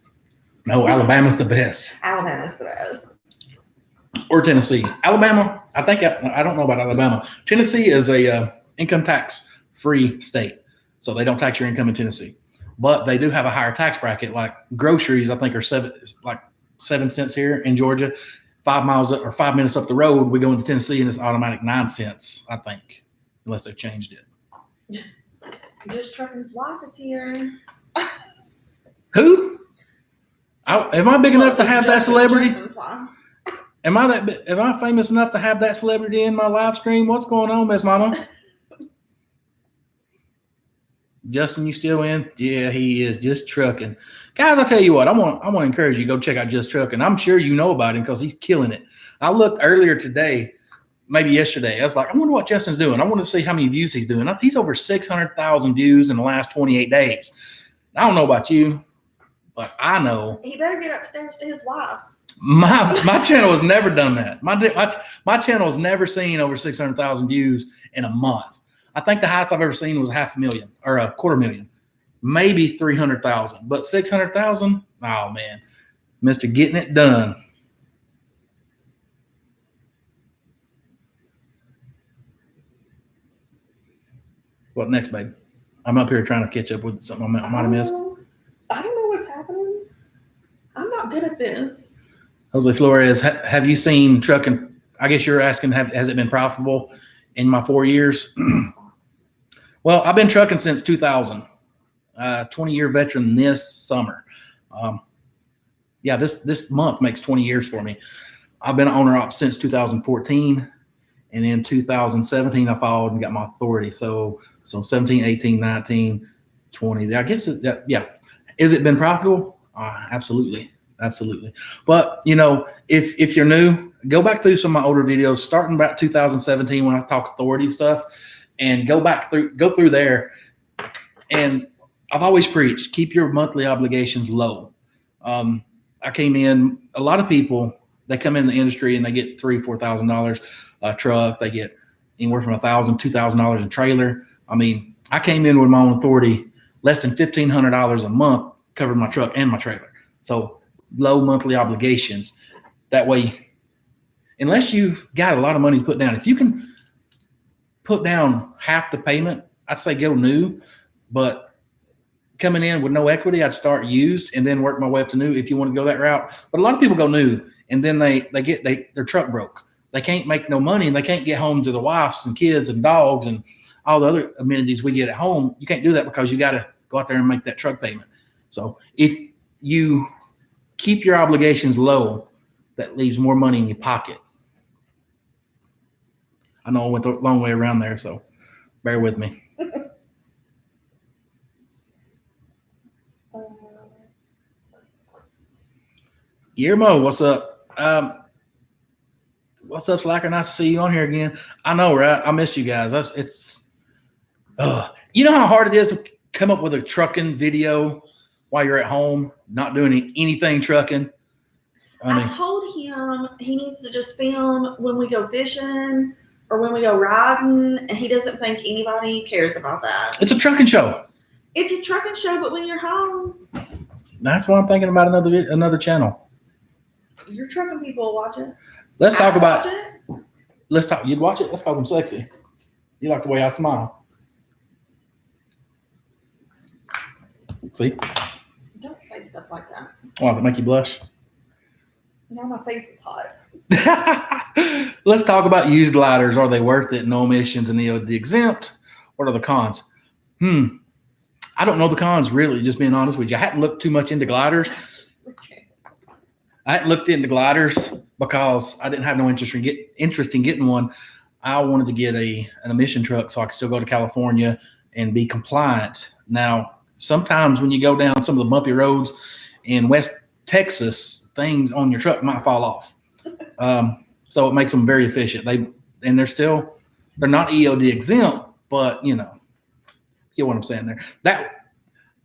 No, Alabama's the best. Alabama's the best. Or Tennessee. Alabama, I don't know about Alabama. Tennessee is a income tax free state. So they don't tax your income in Tennessee. But they do have a higher tax bracket. Like groceries, I think are 7 cents here in Georgia. 5 minutes up the road, we go into Tennessee and it's automatic 9 cents, I think, unless they've changed it. Just Trucking's wife is here. Who? Am I big enough to have that celebrity? Am I famous enough to have that celebrity in my live stream? What's going on, Miss Mama? Justin, you still in? Yeah, he is. Just Trucking. Guys, I'll tell you what, I want to encourage you to go check out Just Trucking. I'm sure you know about him because he's killing it. I looked earlier today, maybe yesterday. I was like, I wonder what Justin's doing. I want to see how many views he's doing. He's over 600,000 views in the last 28 days. I don't know about you, but I know. He better get upstairs to his wife. My channel has never done that. My channel has never seen over 600,000 views in a month. I think the highest I've ever seen was 500,000 or 250,000, maybe 300,000, but 600,000. Oh man, Mr. Getting It Done. What next, babe? I'm up here trying to catch up with something I might have missed. I don't know what's happening. I'm not good at this. Jose Flores, have you seen trucking I guess you're asking, has it been profitable in my 4 years? Well, I've been trucking since 2000. 20-year veteran this summer. This month makes 20 years for me. I've been owner op since 2014. And in 2017, I filed and got my authority. So 17, 18, 19, 20. I guess Is it been profitable? Absolutely. Absolutely. But, if you're new, go back through some of my older videos, starting about 2017 when I talk authority stuff, and go through there. And I've always preached, keep your monthly obligations low. I came in, a lot of people, they come in the industry and they get $3,000, $4,000 a truck. They get anywhere from $1,000, $2,000 a trailer. I mean, I came in with my own authority, less than $1,500 a month covered my truck and my trailer. So low monthly obligations. That way, unless you got a lot of money to put down, if you can put down half the payment, I'd say go new. But coming in with no equity, I'd start used and then work my way up to new if you want to go that route. But a lot of people go new and then their truck broke. They can't make no money and they can't get home to the wives and kids and dogs and all the other amenities we get at home. You can't do that because you got to go out there and make that truck payment. So if you keep your obligations low, that leaves more money in your pocket. I know I went a long way around there, so bear with me. Guillermo, what's up? What's up, Slacker? Nice to see you on here again. I know, right? I missed you guys. You know how hard it is to come up with a trucking video while you're at home, not doing anything trucking? I told him he needs to just film when we go fishing or when we go riding, and he doesn't think anybody cares about that. It's a trucking show. It's a trucking show, but when you're home. That's why I'm thinking about another channel. Your trucking people will watch it. Let's talk about it. You'd watch it? Let's call them sexy. You like the way I smile. See? Don't say stuff like that. Does it make you blush? Now my face is hot. Let's talk about used gliders. Are they worth it? No emissions and EOD exempt. What are the cons? I don't know the cons, really, just being honest with you. I hadn't looked too much into gliders. I hadn't looked into gliders because I didn't have no interest in getting one. I wanted to get an emission truck so I could still go to California and be compliant. Now, sometimes when you go down some of the bumpy roads in West Texas, things on your truck might fall off. So it makes them very efficient. They're not EOD exempt, but you get what I'm saying there. That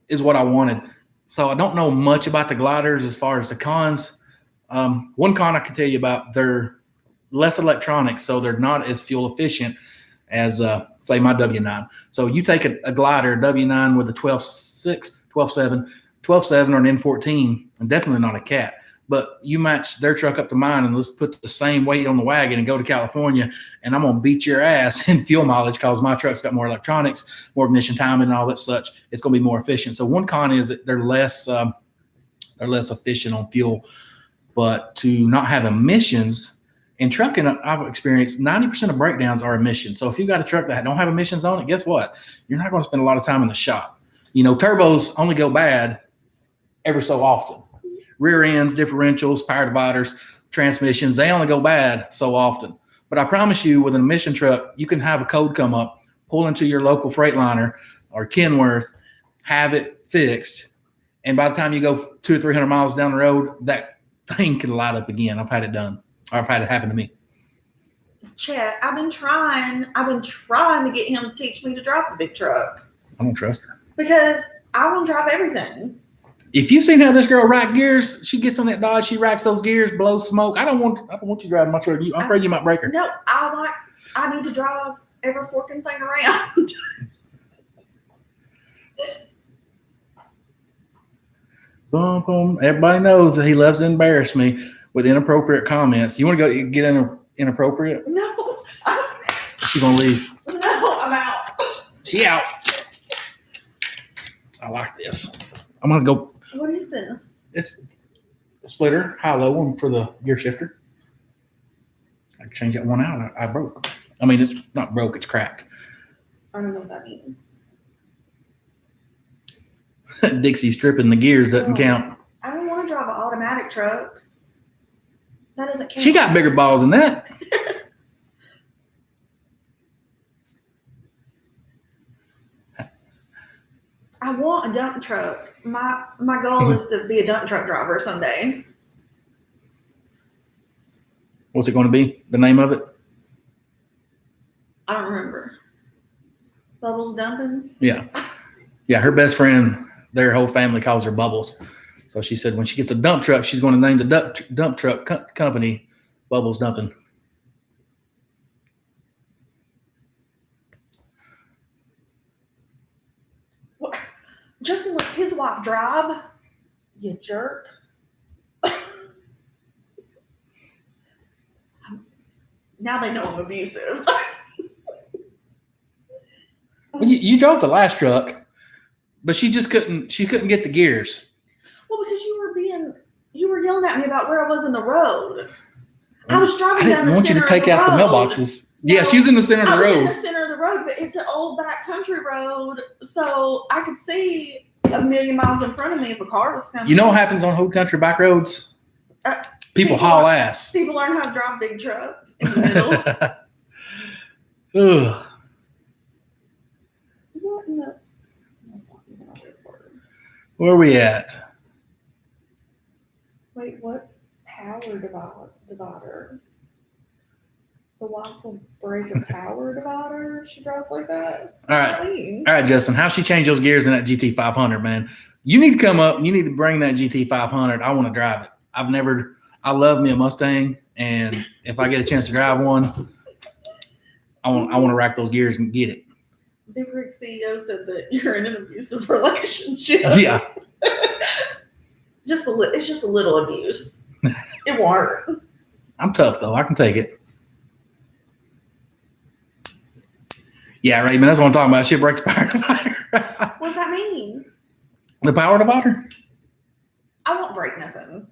is what I wanted. So I don't know much about the gliders as far as the cons. One con I can tell you about, they're less electronics, so they're not as fuel efficient as say my W9. So you take a glider, W9 with a 12.6, 12.7, 12.7 or an N14, and definitely not a cat. But you match their truck up to mine and let's put the same weight on the wagon and go to California, and I'm going to beat your ass in fuel mileage because my truck's got more electronics, more ignition timing and all that such. It's going to be more efficient. So one con is that they're less efficient on fuel. But to not have emissions, in trucking, I've experienced 90% of breakdowns are emissions. So if you've got a truck that don't have emissions on it, guess what? You're not going to spend a lot of time in the shop. Turbos only go bad every so often. Rear ends, differentials, power dividers, transmissions, they only go bad so often. But I promise you, with an emission truck, you can have a code come up, pull into your local Freightliner or Kenworth, have it fixed, and by the time you go 200 or 300 miles down the road, that thing can light up again. I've had it done, or I've had it happen to me. Chet, I've been trying to get him to teach me to drive a big truck. I don't trust her. Because I want to drive everything. If you've seen how this girl rack gears, she gets on that Dodge, she racks those gears, blows smoke. I don't want you driving my truck. I'm afraid you might break her. No, I need to drive every forking thing around. Boom, boom. Everybody knows that he loves to embarrass me with inappropriate comments. You want to go get inappropriate? No. She's going to leave. No, I'm out. She out. I like this. I'm going to go. What is this? It's a splitter, high-low one for the gear shifter. I changed that one out. I broke. I mean, it's not broke, it's cracked. I don't know what that means. Dixie stripping the gears doesn't count. I don't want to drive an automatic truck. That doesn't count. She got bigger balls than that. I want a dump truck. My goal is to be a dump truck driver someday. What's it going to be? The name of it? I don't remember. Bubbles dumping? Yeah. Yeah, her best friend, their whole family calls her Bubbles. So she said when she gets a dump truck, she's going to name the dump truck company Bubbles Dumping. What? Justin lets his wife drive? You jerk. Now they know I'm abusive. Well, you drove the last truck, but she couldn't get the gears. Well, because you were yelling at me about where I was in the road. I was driving down the center of the road. I want you to take out the mailboxes. No, yeah, she was in the center of the road. I was in the center of the road, but it's an old back country road, so I could see a million miles in front of me if a car was coming. You know what happens on old country back roads? People haul ass. People learn how to drive big trucks in the middle. Ugh. What in the? Where are we at? Wait, what's power divider? The wife will break a power divider if she drives like that? All right, Justin. How she changed those gears in that GT 500, man? You need to come up. You need to bring that GT 500. I want to drive it. I love me a Mustang, and if I get a chance to drive one, I want to rack those gears and get it. Big Rig CEO said that you're in an abusive relationship. Yeah. It's just a little abuse. It won't hurt. I'm tough though. I can take it. Yeah, Raymond, that's what I'm talking about. She breaks the power divider. What does that mean? The power divider? I won't break nothing.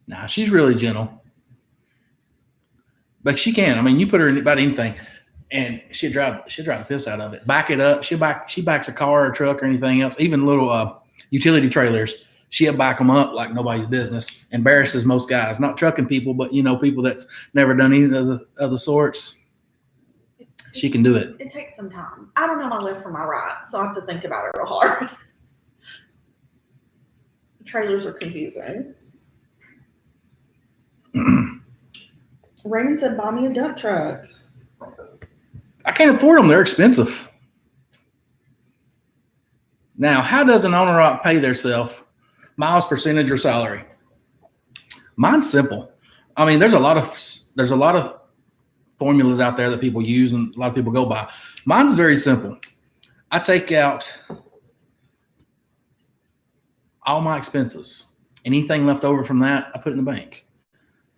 Nah, she's really gentle. But she can. I mean, you put her in about anything, and she'll drive the piss out of it. Back it up. She backs a car or a truck or anything else, even little utility trailers. She'll back them up like nobody's business. Embarrasses most guys. Not trucking people, but people that's never done either of the sorts. She can do it. It takes some time. I don't know my left from my right, so I have to think about it real hard. Trailers are confusing. Raymond said, buy me a dump truck. I can't afford them. They're expensive. Now, how does an owner-op pay theirself? Miles, percentage, or salary? Mine's simple. I mean, there's a lot of formulas out there that people use and a lot of people go by. Mine's very simple. I take out all my expenses. Anything left over from that, I put it in the bank.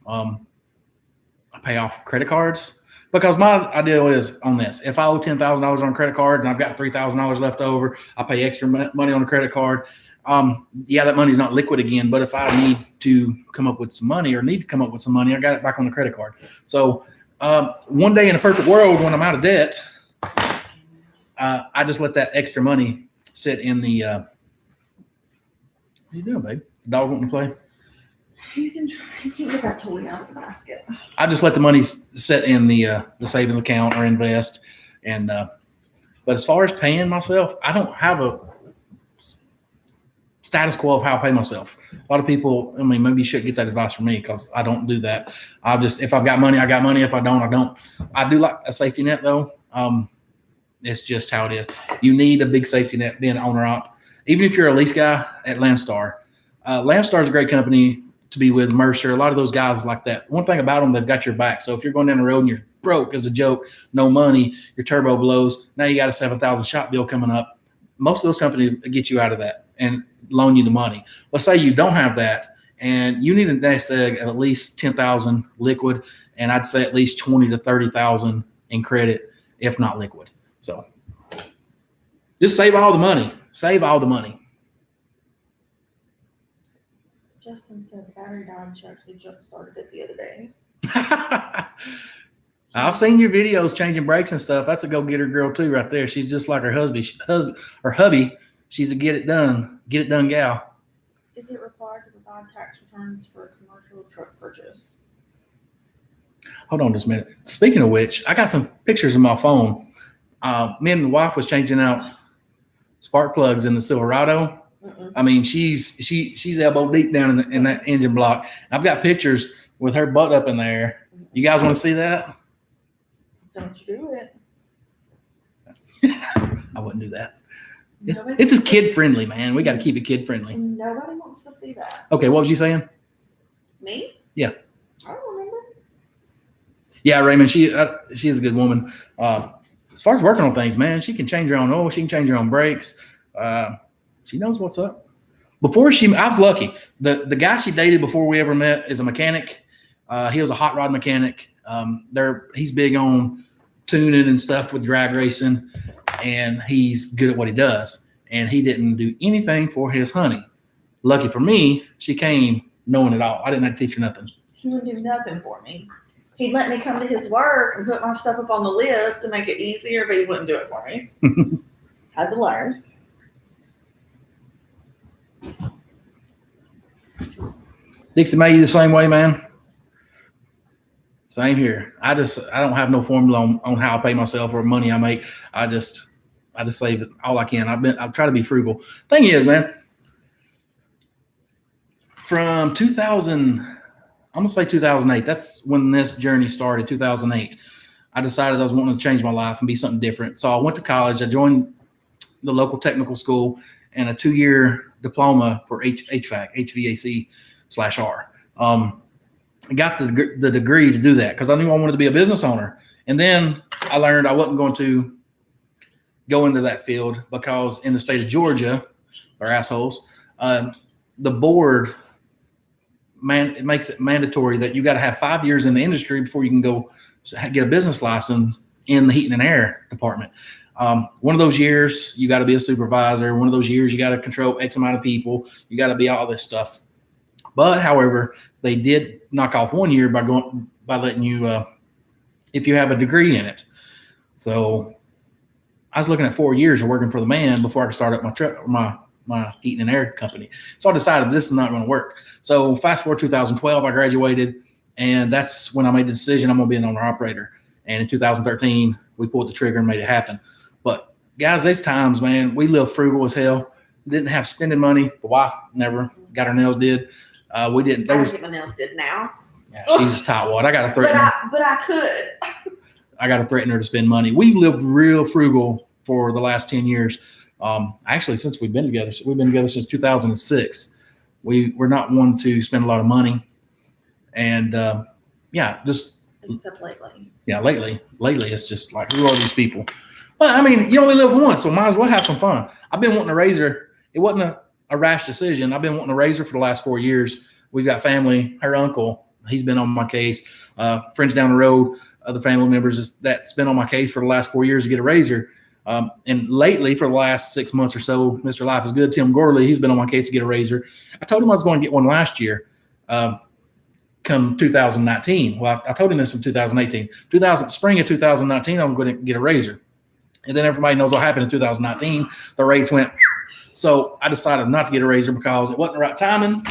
I pay off credit cards because my idea is on this. If I owe $10,000 on a credit card and I've got $3,000 left over, I pay extra money on a credit card. Yeah, that money's not liquid again, but if I need to come up with some money, I got it back on the credit card. So one day in a perfect world, when I'm out of debt, I just let that extra money sit in the what are you doing, babe? The dog wanting to play? He can't get that toy out of the basket. I just let the money sit in the savings account or invest. And but as far as paying myself, I don't have a status quo of how I pay myself. A lot of people, I mean, maybe you should get that advice from me because I don't do that. If I've got money, I got money. If I don't, I don't. I do like a safety net though. It's just how it is. You need a big safety net being an owner op. Even if you're a lease guy at Landstar. Landstar is a great company to be with. Mercer, a lot of those guys like that. One thing about them, they've got your back. So if you're going down the road and you're broke as a joke, no money, your turbo blows, now you got a $7,000 shop bill coming up. Most of those companies get you out of that and loan you the money. Let's say you don't have that and you need a nest egg of at least $10,000 liquid, and I'd say at least $20,000 to $30,000 in credit, if not liquid. So just save all the money. Save all the money. Justin said the battery died and she actually jump started it the other day. I've seen your videos changing brakes and stuff. That's a go-getter girl too, right there. She's just like her hubby. She's a get it done gal. Is it required to provide tax returns for a commercial truck purchase? Hold on just a minute. Speaking of which, I got some pictures of my phone. Me and the wife was changing out spark plugs in the Silverado. I mean, she's elbow deep down in that engine block. I've got pictures with her butt up in there. You guys want to see that? Don't you do it. I wouldn't do that. This is kid friendly, man. We got to keep it kid friendly. Nobody wants to see that. Okay, what was you saying? Me? Yeah. I don't remember. Yeah, Raymond, she is a good woman. As far as working on things, man, she can change her own oil. She can change her own brakes. She knows what's up. I was lucky. The guy she dated before we ever met is a mechanic. He was a hot rod mechanic. He's big on tuning and stuff with drag racing, and he's good at what he does. And he didn't do anything for his honey. Lucky for me, she came knowing it all. I didn't have to teach her nothing. He wouldn't do nothing for me. He'd let me come to his work and put my stuff up on the lift to make it easier, but he wouldn't do it for me. Had to learn. Dixie May, you the same way, man? Same here. I don't have no formula on how I pay myself or money I make. I just save it all I can. I try to be frugal. Thing is, man, from 2000. I'm going to say 2008. That's when this journey started, 2008. I decided I was wanting to change my life and be something different. So I went to college. I joined the local technical school and a 2-year diploma for HVAC/R. I got the degree to do that because I knew I wanted to be a business owner. And then I learned I wasn't going to go into that field because in the state of Georgia, they're assholes, the board – it makes it mandatory that you got to have 5 years in the industry before you can go get a business license in the heating and air department. One of those years, you got to be a supervisor. One of those years, you got to control X amount of people. You got to be all this stuff. But however, they did knock off 1 year by letting you, if you have a degree in it. So I was looking at 4 years of working for the man before I could start up my heating and air company. So I decided this is not going to work. So fast forward 2012, I graduated, and that's when I made the decision I'm going to be an owner operator. And in 2013, we pulled the trigger and made it happen. But guys, these times, man, we live frugal as hell. Didn't have spending money. The wife never got her nails did. We didn't. I get my nails did now. Yeah, she's just tightwad. I got to threaten her. But I could. I got to threaten her to spend money. We've lived real frugal for the last 10 years. Actually, since we've been together since 2006. We're not one to spend a lot of money, and just except lately. Yeah, lately it's just like, who are these people? But I mean, you only live once, so might as well have some fun. I've been wanting a razor. It wasn't a rash decision. I've been wanting a razor for the last 4 years. We've got family. Her uncle, he's been on my case. Friends down the road, other family members that's been on my case for the last 4 years to get a razor. And lately, for the last 6 months or so, Mr. Life is Good, Tim Gorley, he's been on my case to get a razor. I told him I was going to get one last year, come 2019. Well, I told him this in 2018. Spring of 2019, I'm going to get a razor. And then everybody knows what happened in 2019. The rates went. So I decided not to get a razor because it wasn't the right timing.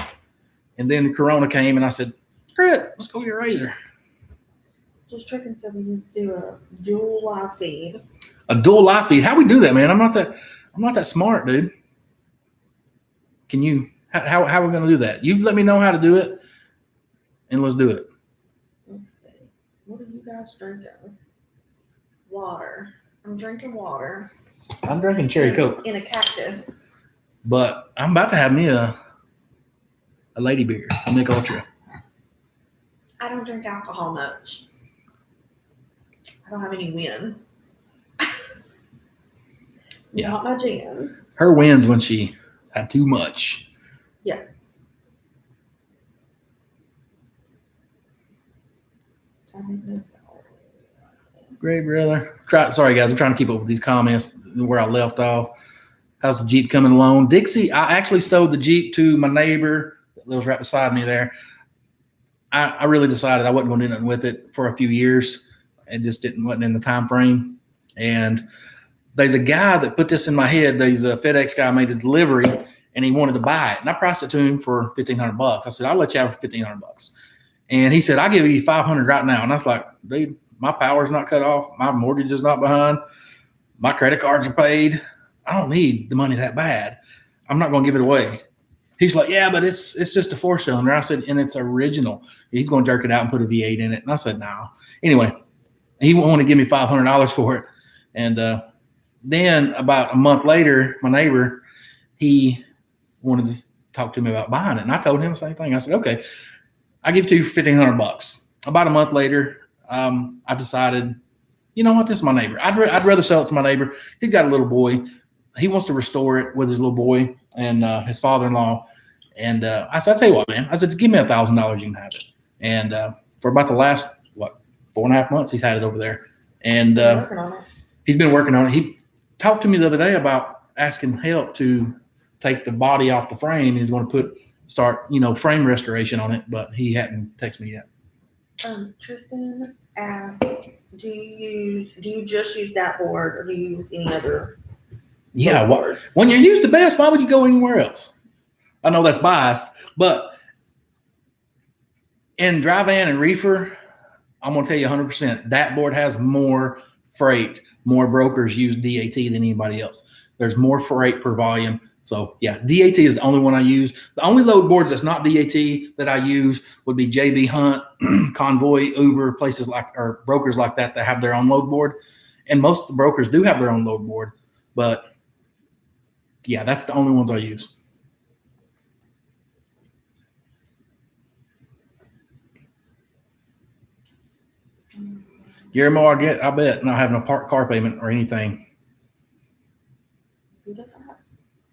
And then Corona came, and I said, screw it, let's go get a razor. Just checking so we can do a dual live feed. A dual live feed. How we do that, man? I'm not that smart, dude. Can you? How are we going to do that? You let me know how to do it, and let's do it. Let's see. What are you guys drinking? Water. I'm drinking water. I'm drinking cherry Coke in a cactus. But I'm about to have me a lady beer, a Mick Ultra. I don't drink alcohol much. I don't have any win. Yeah. Not my jam. Her wins when she had too much. Yeah. I make no sound. Great, brother. Sorry, guys. I'm trying to keep up with these comments where I left off. How's the Jeep coming along? Dixie, I actually sold the Jeep to my neighbor that lives right beside me there. I really decided I wasn't going to do nothing with it for a few years. It just wasn't in the time frame. And there's a guy that put this in my head. There's a FedEx guy made a delivery and he wanted to buy it. And I priced it to him for $1,500. I said, I'll let you have it for $1,500. And he said, I'll give you $500 right now. And I was like, dude, my power's not cut off. My mortgage is not behind. My credit cards are paid. I don't need the money that bad. I'm not going to give it away. He's like, yeah, but it's just a 4-cylinder. I said, and it's original. He's going to jerk it out and put a V8 in it. And I said, no. Anyway, he wanted to give me $500 for it. And then about a month later, my neighbor, he wanted to talk to me about buying it. And I told him the same thing. I said, okay, I'll give it to you for $1,500. About a month later, I decided, you know what, this is my neighbor. I'd rather sell it to my neighbor. He's got a little boy. He wants to restore it with his little boy and his father-in-law. And I said, I'll tell you what, man. I said, give me $1,000, you can have it. And for about the last, 4.5 months, he's had it over there. And he's been working on it. He talked to me the other day about asking help to take the body off the frame. He's going to start frame restoration on it, but he hadn't texted me yet. Tristan asked, do you just use that board or do you use any other? Yeah, when you're used to best, why would you go anywhere else? I know that's biased, but in dry van and reefer, I'm going to tell you 100%, that board has more freight. More brokers use DAT than anybody else. There's more freight per volume. So yeah, DAT is the only one I use. The only load boards that's not DAT that I use would be JB Hunt, Convoy, Uber, places or brokers like that have their own load board. And most of the brokers do have their own load board, but yeah, that's the only ones I use. Guillermo, I bet not having a car payment or anything. Who doesn't have?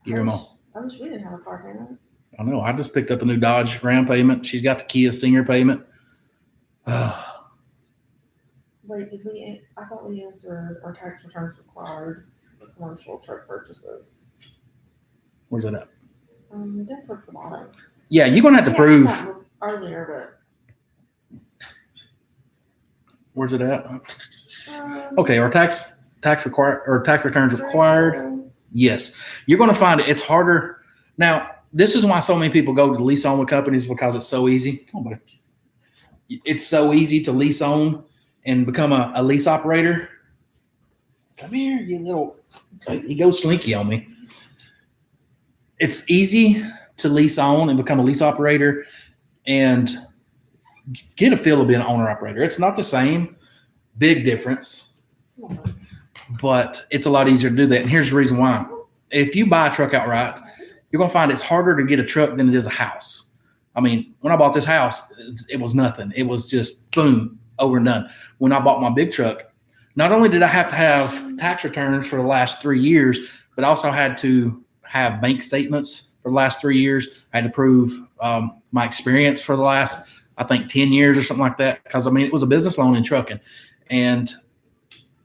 Guillermo. I wish we didn't have a car payment. I know. I just picked up a new Dodge Ram payment. She's got the Kia Stinger payment. Wait, I thought we answered our tax returns required for commercial truck purchases. Where's it at? Down towards the bottom. Yeah, you're going to have to prove. That was earlier, but. Where's it at? Okay, our tax returns required. Yes, you're going to find it's harder. Now, this is why so many people go to lease own with companies, because it's so easy. Come on, buddy. It's so easy to lease own and become a lease operator. Come here, he goes slinky on me. It's easy to lease own and become a lease operator and get a feel of being an owner operator. It's not the same, big difference, but it's a lot easier to do that. And here's the reason why. If you buy a truck outright, you're going to find it's harder to get a truck than it is a house. I mean, when I bought this house, it was nothing. It was just boom, over and done. When I bought my big truck, not only did I have to have tax returns for the last 3 years, but I also had to have bank statements for the last 3 years. I had to prove my experience for the last, I think, 10 years or something like that. Because, I mean, it was a business loan in trucking. And,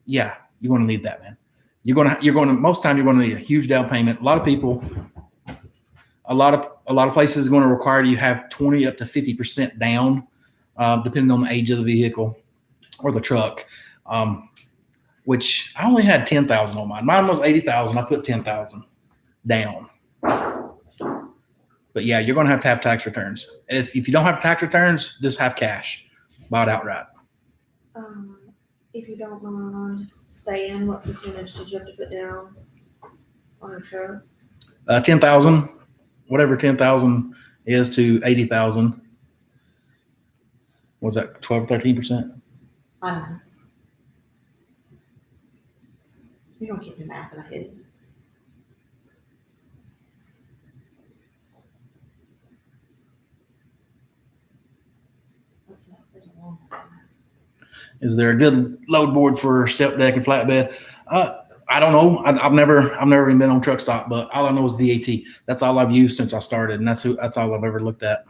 yeah, you're going to need that, man. Most time you're going to need a huge down payment. A lot of places are going to require you have 20 up to 50% down, depending on the age of the vehicle or the truck. Which I only had 10,000 on mine. Mine was 80,000. I put 10,000 down. But yeah, you're going to have tax returns. If you don't have tax returns, just have cash. Buy it outright. If you don't mind saying, what percentage did you have to put down on your truck? 10,000, whatever 10,000 is to 80,000. Was that 12 or 13%? I don't know. You don't get the math in my head. Is there a good load board for step deck and flatbed? I don't know. I've never even been on truck stop, but all I know is DAT. That's all I've used since I started, and that's all I've ever looked at.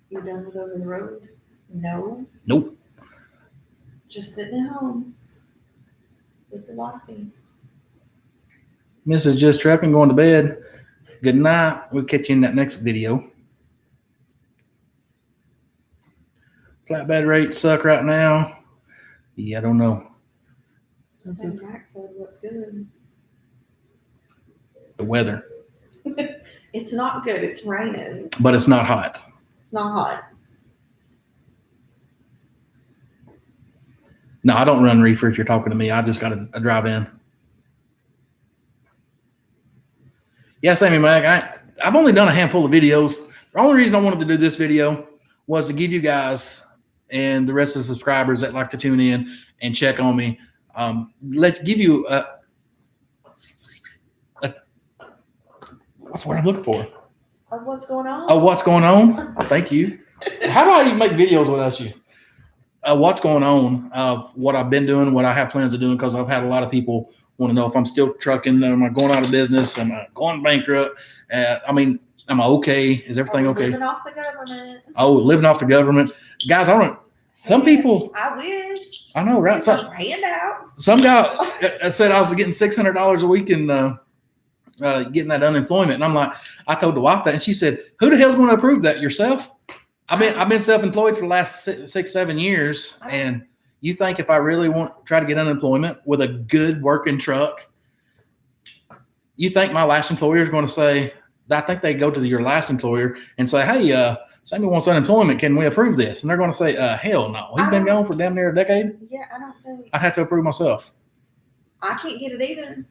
You done with over the road? No. Nope. Just sitting at home with the wifey. Mrs. just trucking, going to bed. Good night. We'll catch you in that next video. Flatbed rates suck right now. Yeah, I don't know. Same Mac said, what's good? The weather. It's not good. It's raining. But it's not hot. It's not hot. No, I don't run reefer if you're talking to me. I just got a drive in. Yeah, Sammy Mac, I've only done a handful of videos. The only reason I wanted to do this video was to give you guys and the rest of the subscribers that like to tune in and check on me, give you what's the word I'm looking for? What's going on? Oh, what's going on? Thank you. How do I even make videos without you? What's going on, what I've been doing, what I have plans of doing, because I've had a lot of people want to know if I'm still trucking, am I going out of business, am I going bankrupt? Am I okay? Is everything okay? Living off the government. Oh, living off the government. Guys, I don't, some people. I wish. I know, right? Some guy said I was getting $600 a week in getting that unemployment. And I'm like, I told the wife that, and she said, who the hell's going to approve that? Yourself? I've been self-employed for the last 6-7 years, and you think if I really try to get unemployment with a good working truck, you think my last employer is going to say? I think they go to your last employer and say, "Hey, Sammy wants unemployment. Can we approve this?" And they're going to say, "Hell no. He's been gone for damn near a decade." Yeah, I don't think I'd have to approve myself. I can't get it either.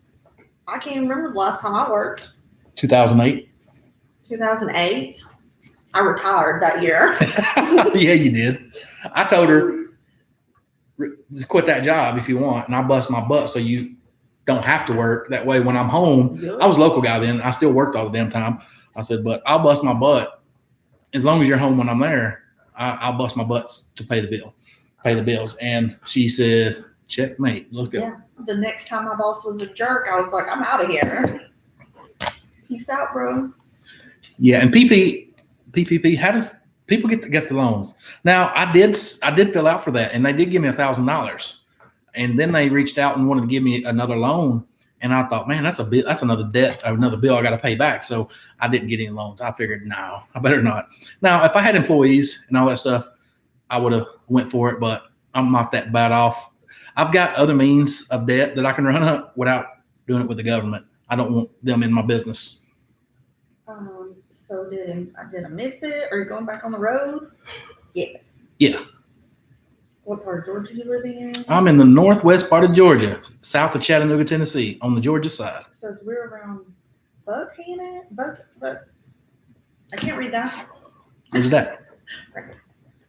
I can't remember the last time I worked. 2008. 2008. I retired that year. Yeah, you did. I told her, just quit that job if you want, and I'll bust my butt so you don't have to work. That way, when I'm home, I was a local guy then. I still worked all the damn time. I said, but I'll bust my butt as long as you're home when I'm there. I'll bust my butts to pay the bills. And she said, checkmate. Let's go. Yeah. The next time my boss was a jerk, I was like, I'm out of here. Peace out, bro. Yeah, and PPP, how does people get the loans? Now, I did fill out for that, and they did give me $1,000, and then they reached out and wanted to give me another loan, and I thought, man, that's another debt, another bill I got to pay back. So I didn't get any loans. I figured, no, I better not. Now, if I had employees and all that stuff, I would have went for it, but I'm not that bad off. I've got other means of debt that I can run up without doing it with the government. I don't want them in my business. So did I miss it? Are you going back on the road? Yes. Yeah. What part of Georgia you living in? I'm in the northwest part of Georgia, south of Chattanooga, Tennessee, on the Georgia side. So we're around Buckhannon? I can't read that. Where's that?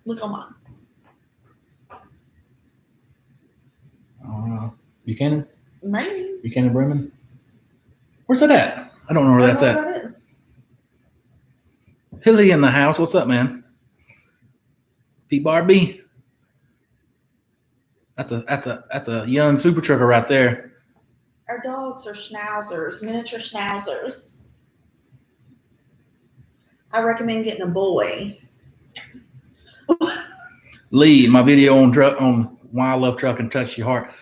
Look on mine. Buchanan? Maybe. Buchanan, Bremen? Where's that at? I don't know where that's at. That is. Hilly in the house. What's up, man? P. Barbie. That's a young super trucker right there. Our dogs are schnauzers, miniature schnauzers. I recommend getting a boy. Lee, my video on why I love trucking touched your heart.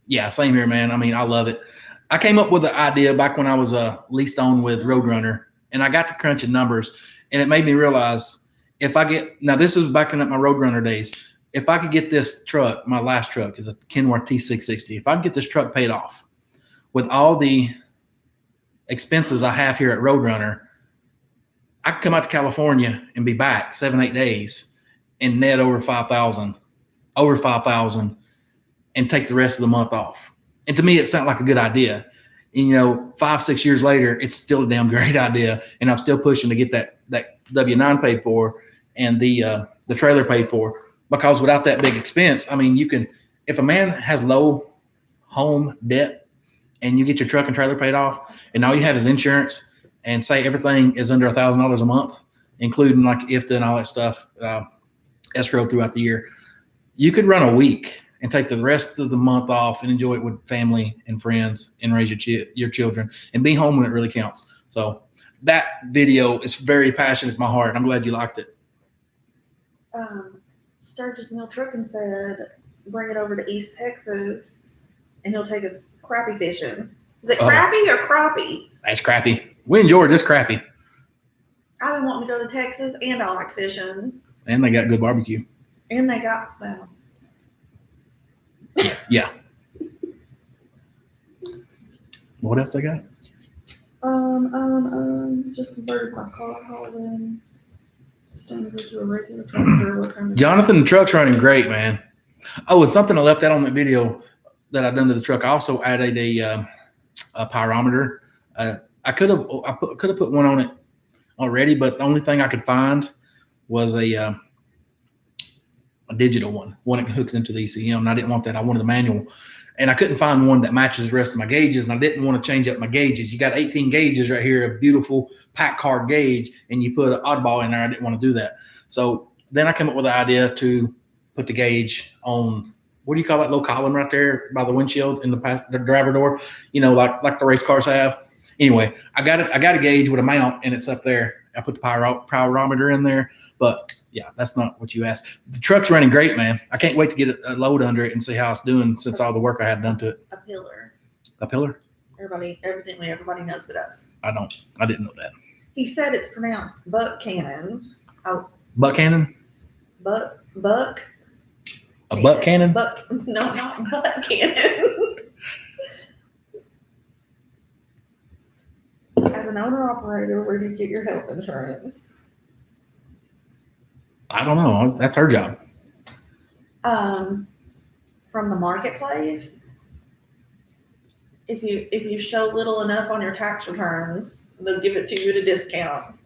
Yeah, same here, man. I love it. I came up with the idea back when I was leased on with Roadrunner, and I got to crunching numbers, and it made me realize this is backing up my Roadrunner days. If I could get this truck, my last truck is a Kenworth T660. If I could get this truck paid off with all the expenses I have here at Roadrunner, I could come out to California and be back 7-8 days and net over $5,000, and take the rest of the month off. And to me, it sounded like a good idea. And, 5-6 years later, it's still a damn great idea. And I'm still pushing to get that W-9 paid for and the trailer paid for, because without that big expense, you can, if a man has low home debt and you get your truck and trailer paid off and all you have is insurance and say everything is under $1,000 a month, including like IFTA and all that stuff, escrow throughout the year, you could run a week and take the rest of the month off and enjoy it with family and friends and raise your children and be home when it really counts. So that video is very passionate to my heart. I'm glad you liked it. Sturgis Mill Trucking said, bring it over to East Texas and he'll take us crappie fishing. Is it crappie or crappie? That's crappie. We enjoyed this crappie. I've been wanting to go to Texas, and I like fishing. And they got good barbecue. And they got, well. Yeah. What else they got? Just converted my car holiday standard to a regular tractor. What kind of Jonathan, the truck's running great, man. Oh, and something I left out on that video that I done to the truck. I also added a pyrometer. I could have put one on it already, but the only thing I could find was a digital one that hooks into the ECM, and I didn't want that. I wanted a manual, and I couldn't find one that matches the rest of my gauges, and I didn't want to change up my gauges. You got 18 gauges right here, a beautiful pack car gauge, and you put an oddball in there. I didn't want to do that. So then I came up with the idea to put the gauge on, what do you call that little column right there by the windshield in the driver door? You know, like the race cars have. Anyway, I got a gauge with a mount, and it's up there. I put the pyrometer in there, but yeah, that's not what you asked. The truck's running great, man. I can't wait to get a load under it and see how it's doing since all the work I had done to it. A pillar. A pillar? Everybody knows but us. I didn't know that. He said it's pronounced buck cannon. Oh. Buck cannon? Buck. A buck cannon? No, not buck cannon. As an owner operator, where do you get your health insurance? I don't know. That's her job. From the marketplace. If you show little enough on your tax returns, they'll give it to you at a discount.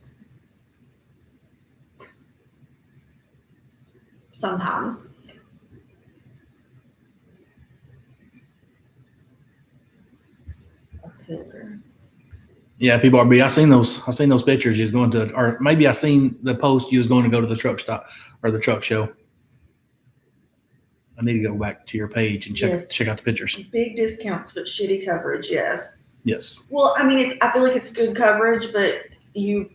Sometimes. A pillar. Yeah, PBRB. I seen those pictures. You was going to, or maybe I seen the post. You was going to go to the truck stop or the truck show. I need to go back to your page and check out the pictures. Big discounts, but shitty coverage. Yes. Yes. Well, I mean, I feel like it's good coverage, but you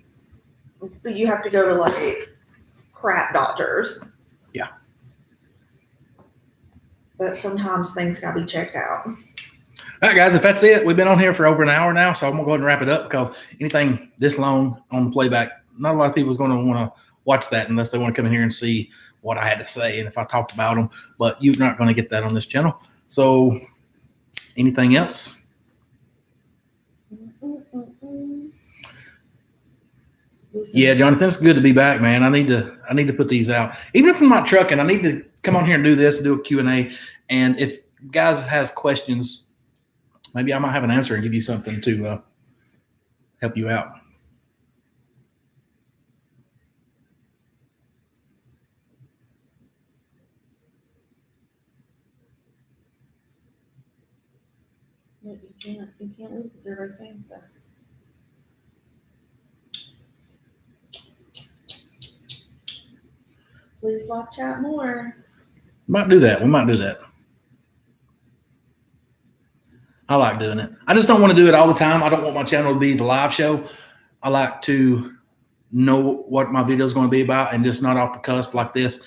have to go to like crap doctors. Yeah. But sometimes things gotta be checked out. All right, guys, if that's it, we've been on here for over an hour now, so I'm going to go ahead and wrap it up because anything this long on the playback, not a lot of people is going to want to watch that unless they want to come in here and see what I had to say and if I talked about them, but you're not going to get that on this channel. So anything else? Yeah, Jonathan, it's good to be back, man. I need to put these out. Even if I'm not trucking, I need to come on here and do this, do a Q&A. And if guys has questions, maybe I might have an answer and give you something to help you out. You can't leave because everybody's saying stuff. Please live chat more. Might do that. We might do that. I like doing it. I just don't want to do it all the time. I don't want my channel to be the live show. I like to know what my video is going to be about and just not off the cusp like this.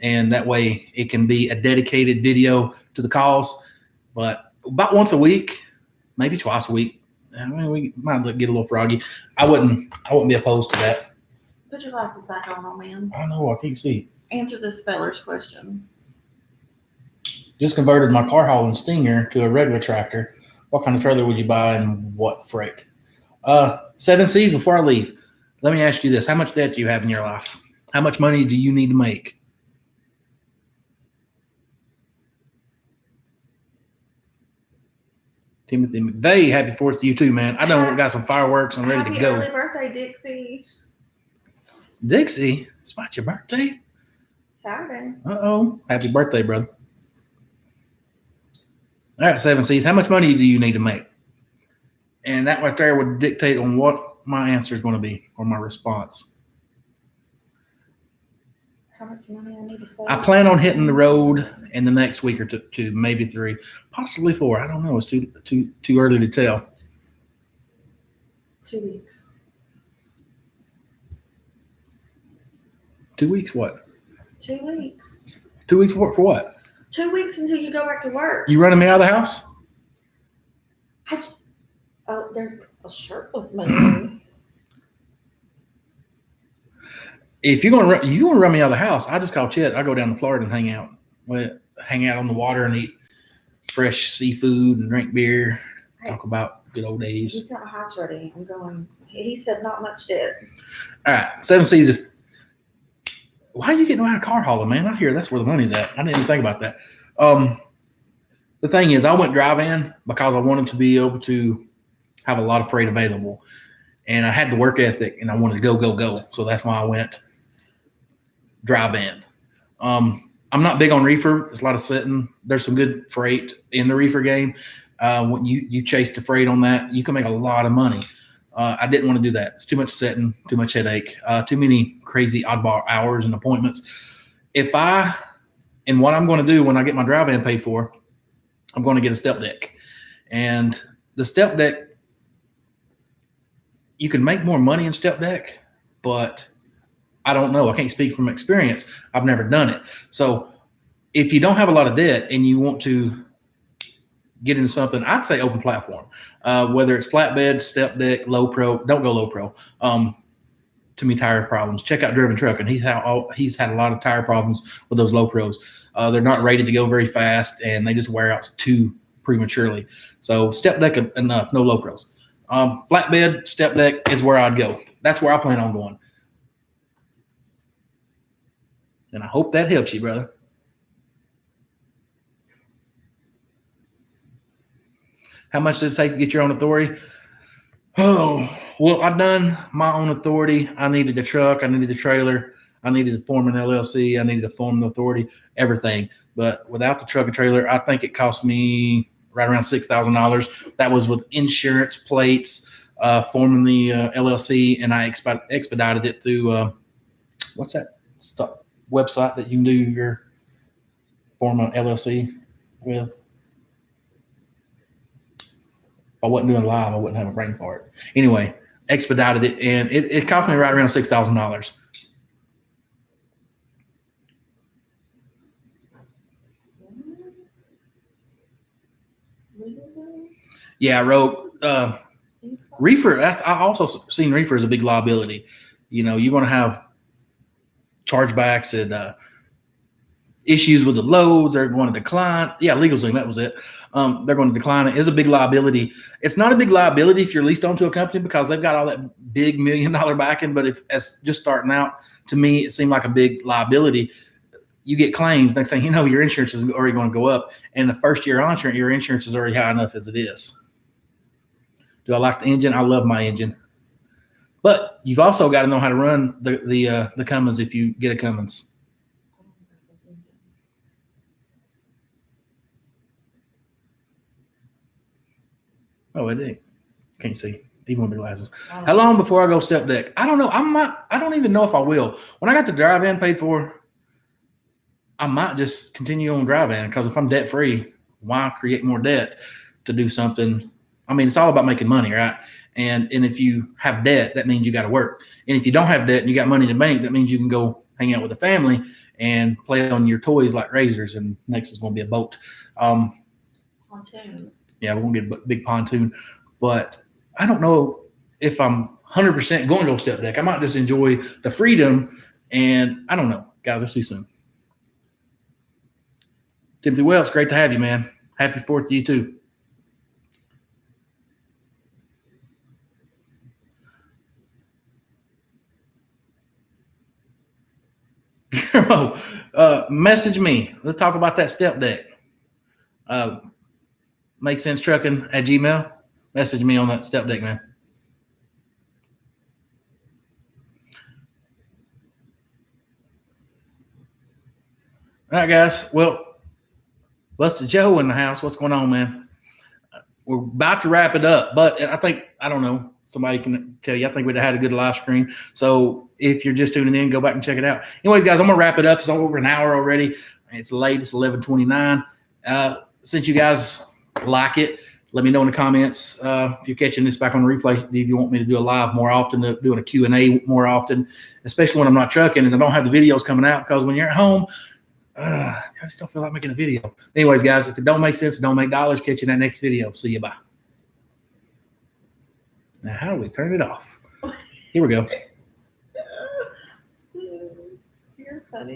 And that way it can be a dedicated video to the cause. But about once a week, maybe twice a week. I mean, we might get a little froggy. I wouldn't be opposed to that. Put your glasses back on, old man. I know, I can't see. Answer this feller's question. Just converted my car hauling Stinger to a regular tractor. What kind of trailer would you buy and what freight? 7 C's before I leave. Let me ask you this. How much debt do you have in your life? How much money do you need to make? Timothy McVeigh, happy 4th to you too, man. I know we got some fireworks and ready to go. Happy early birthday, Dixie. Dixie, it's about your birthday? Saturday. Uh-oh. Happy birthday, brother. All right, 7 C's. How much money do you need to make? And that right there would dictate on what my answer is going to be or my response. How much money I need to save? I plan on hitting the road in the next week or two, maybe 3, possibly 4. I don't know. It's too early to tell. 2 weeks. 2 weeks what? 2 weeks. 2 weeks for what? 2 weeks until you go back to work. You running me out of the house? A shirtless man. If you're going to run me out of the house, I just call Chet. I go down to Florida and hang out on the water and eat fresh seafood and drink beer. Hey, talk about good old days. He's got a house ready. I'm going. He said not much debt. All right, 7 C's. Why are you getting around a car hauler, man? I hear that's where the money's at. I didn't even think about that. The thing is, I went drive-in because I wanted to be able to have a lot of freight available. And I had the work ethic, and I wanted to go. So that's why I went drive-in. I'm not big on reefer. There's a lot of sitting. There's some good freight in the reefer game. When you chase the freight on that, you can make a lot of money. I didn't want to do that. It's too much sitting, too much headache, too many crazy oddball hours and appointments. And what I'm going to do when I get my drive-in paid for, I'm going to get a step deck. And the step deck, you can make more money in step deck, but I don't know. I can't speak from experience. I've never done it. So if you don't have a lot of debt and you want to get into something, I'd say open platform, whether it's flatbed, step deck, low pro. Don't go low pro. Too many tire problems. Check out Driven Truck, and he's had a lot of tire problems with those low pros. They're not rated to go very fast, and they just wear out too prematurely. So step deck enough, no low pros. Flatbed, step deck is where I'd go. That's where I plan on going. And I hope that helps you, brother. How much does it take to get your own authority? Oh, well, I've done my own authority. I needed a truck. I needed a trailer. I needed to form an LLC. I needed to form the authority, everything. But without the truck and trailer, I think it cost me right around $6,000. That was with insurance plates, forming the LLC, and I expedited it through, what's that website that you can do your form an LLC with? If I wasn't doing live, I wouldn't have a brain fart. Anyway, expedited it, and it cost me right around $6,000. Yeah, I wrote reefer. I also seen reefer as a big liability. You know, you're going to have chargebacks and issues with the loads. They're going to decline. Yeah, LegalZoom, that was it. They're going to decline. It is a big liability. It's not a big liability if you're leased onto a company because they've got all that big $1 million backing. But if as just starting out, to me, it seemed like a big liability. You get claims. Next thing you know, your insurance is already going to go up. And the first year on, your insurance is already high enough as it is. Do I like the engine? I love my engine. But you've also got to know how to run the Cummins if you get a Cummins. Oh, it did. Can't see, even with the glasses. How long before I go step deck? I don't know. I don't even know if I will. When I got the drive-in paid for, I might just continue on drive-in because if I'm debt free, why create more debt to do something? I mean, it's all about making money, right? And if you have debt, that means you got to work. And if you don't have debt and you got money in the bank, that means you can go hang out with the family and play on your toys like razors. And next is going to be a boat. Pontoon. Yeah, we're going to get a big pontoon. But I don't know if I'm 100% going to go step deck. I might just enjoy the freedom. And I don't know. Guys, let's do soon. Timothy Wells, great to have you, man. Happy 4th to you, too. Message me. Let's talk about that step deck. Makecentstrucking at Gmail. Message me on that step deck, man. All right, guys. Well, Busted Joe in the house. What's going on, man? We're about to wrap it up, but I don't know. Somebody can tell you. I think we'd have had a good live stream. So if you're just tuning in, go back and check it out. Anyways, guys, I'm going to wrap it up. It's over an hour already. It's late. It's 11:29. Since you guys like it, let me know in the comments if you're catching this back on the replay. If you want me to do a live more often, doing a Q&A more often, especially when I'm not trucking and I don't have the videos coming out because when you're at home, I just don't feel like making a video. Anyways, guys, if it don't make sense, don't make dollars. Catch you in that next video. See you. Bye. Now, how do we turn it off? Here we go. You're funny.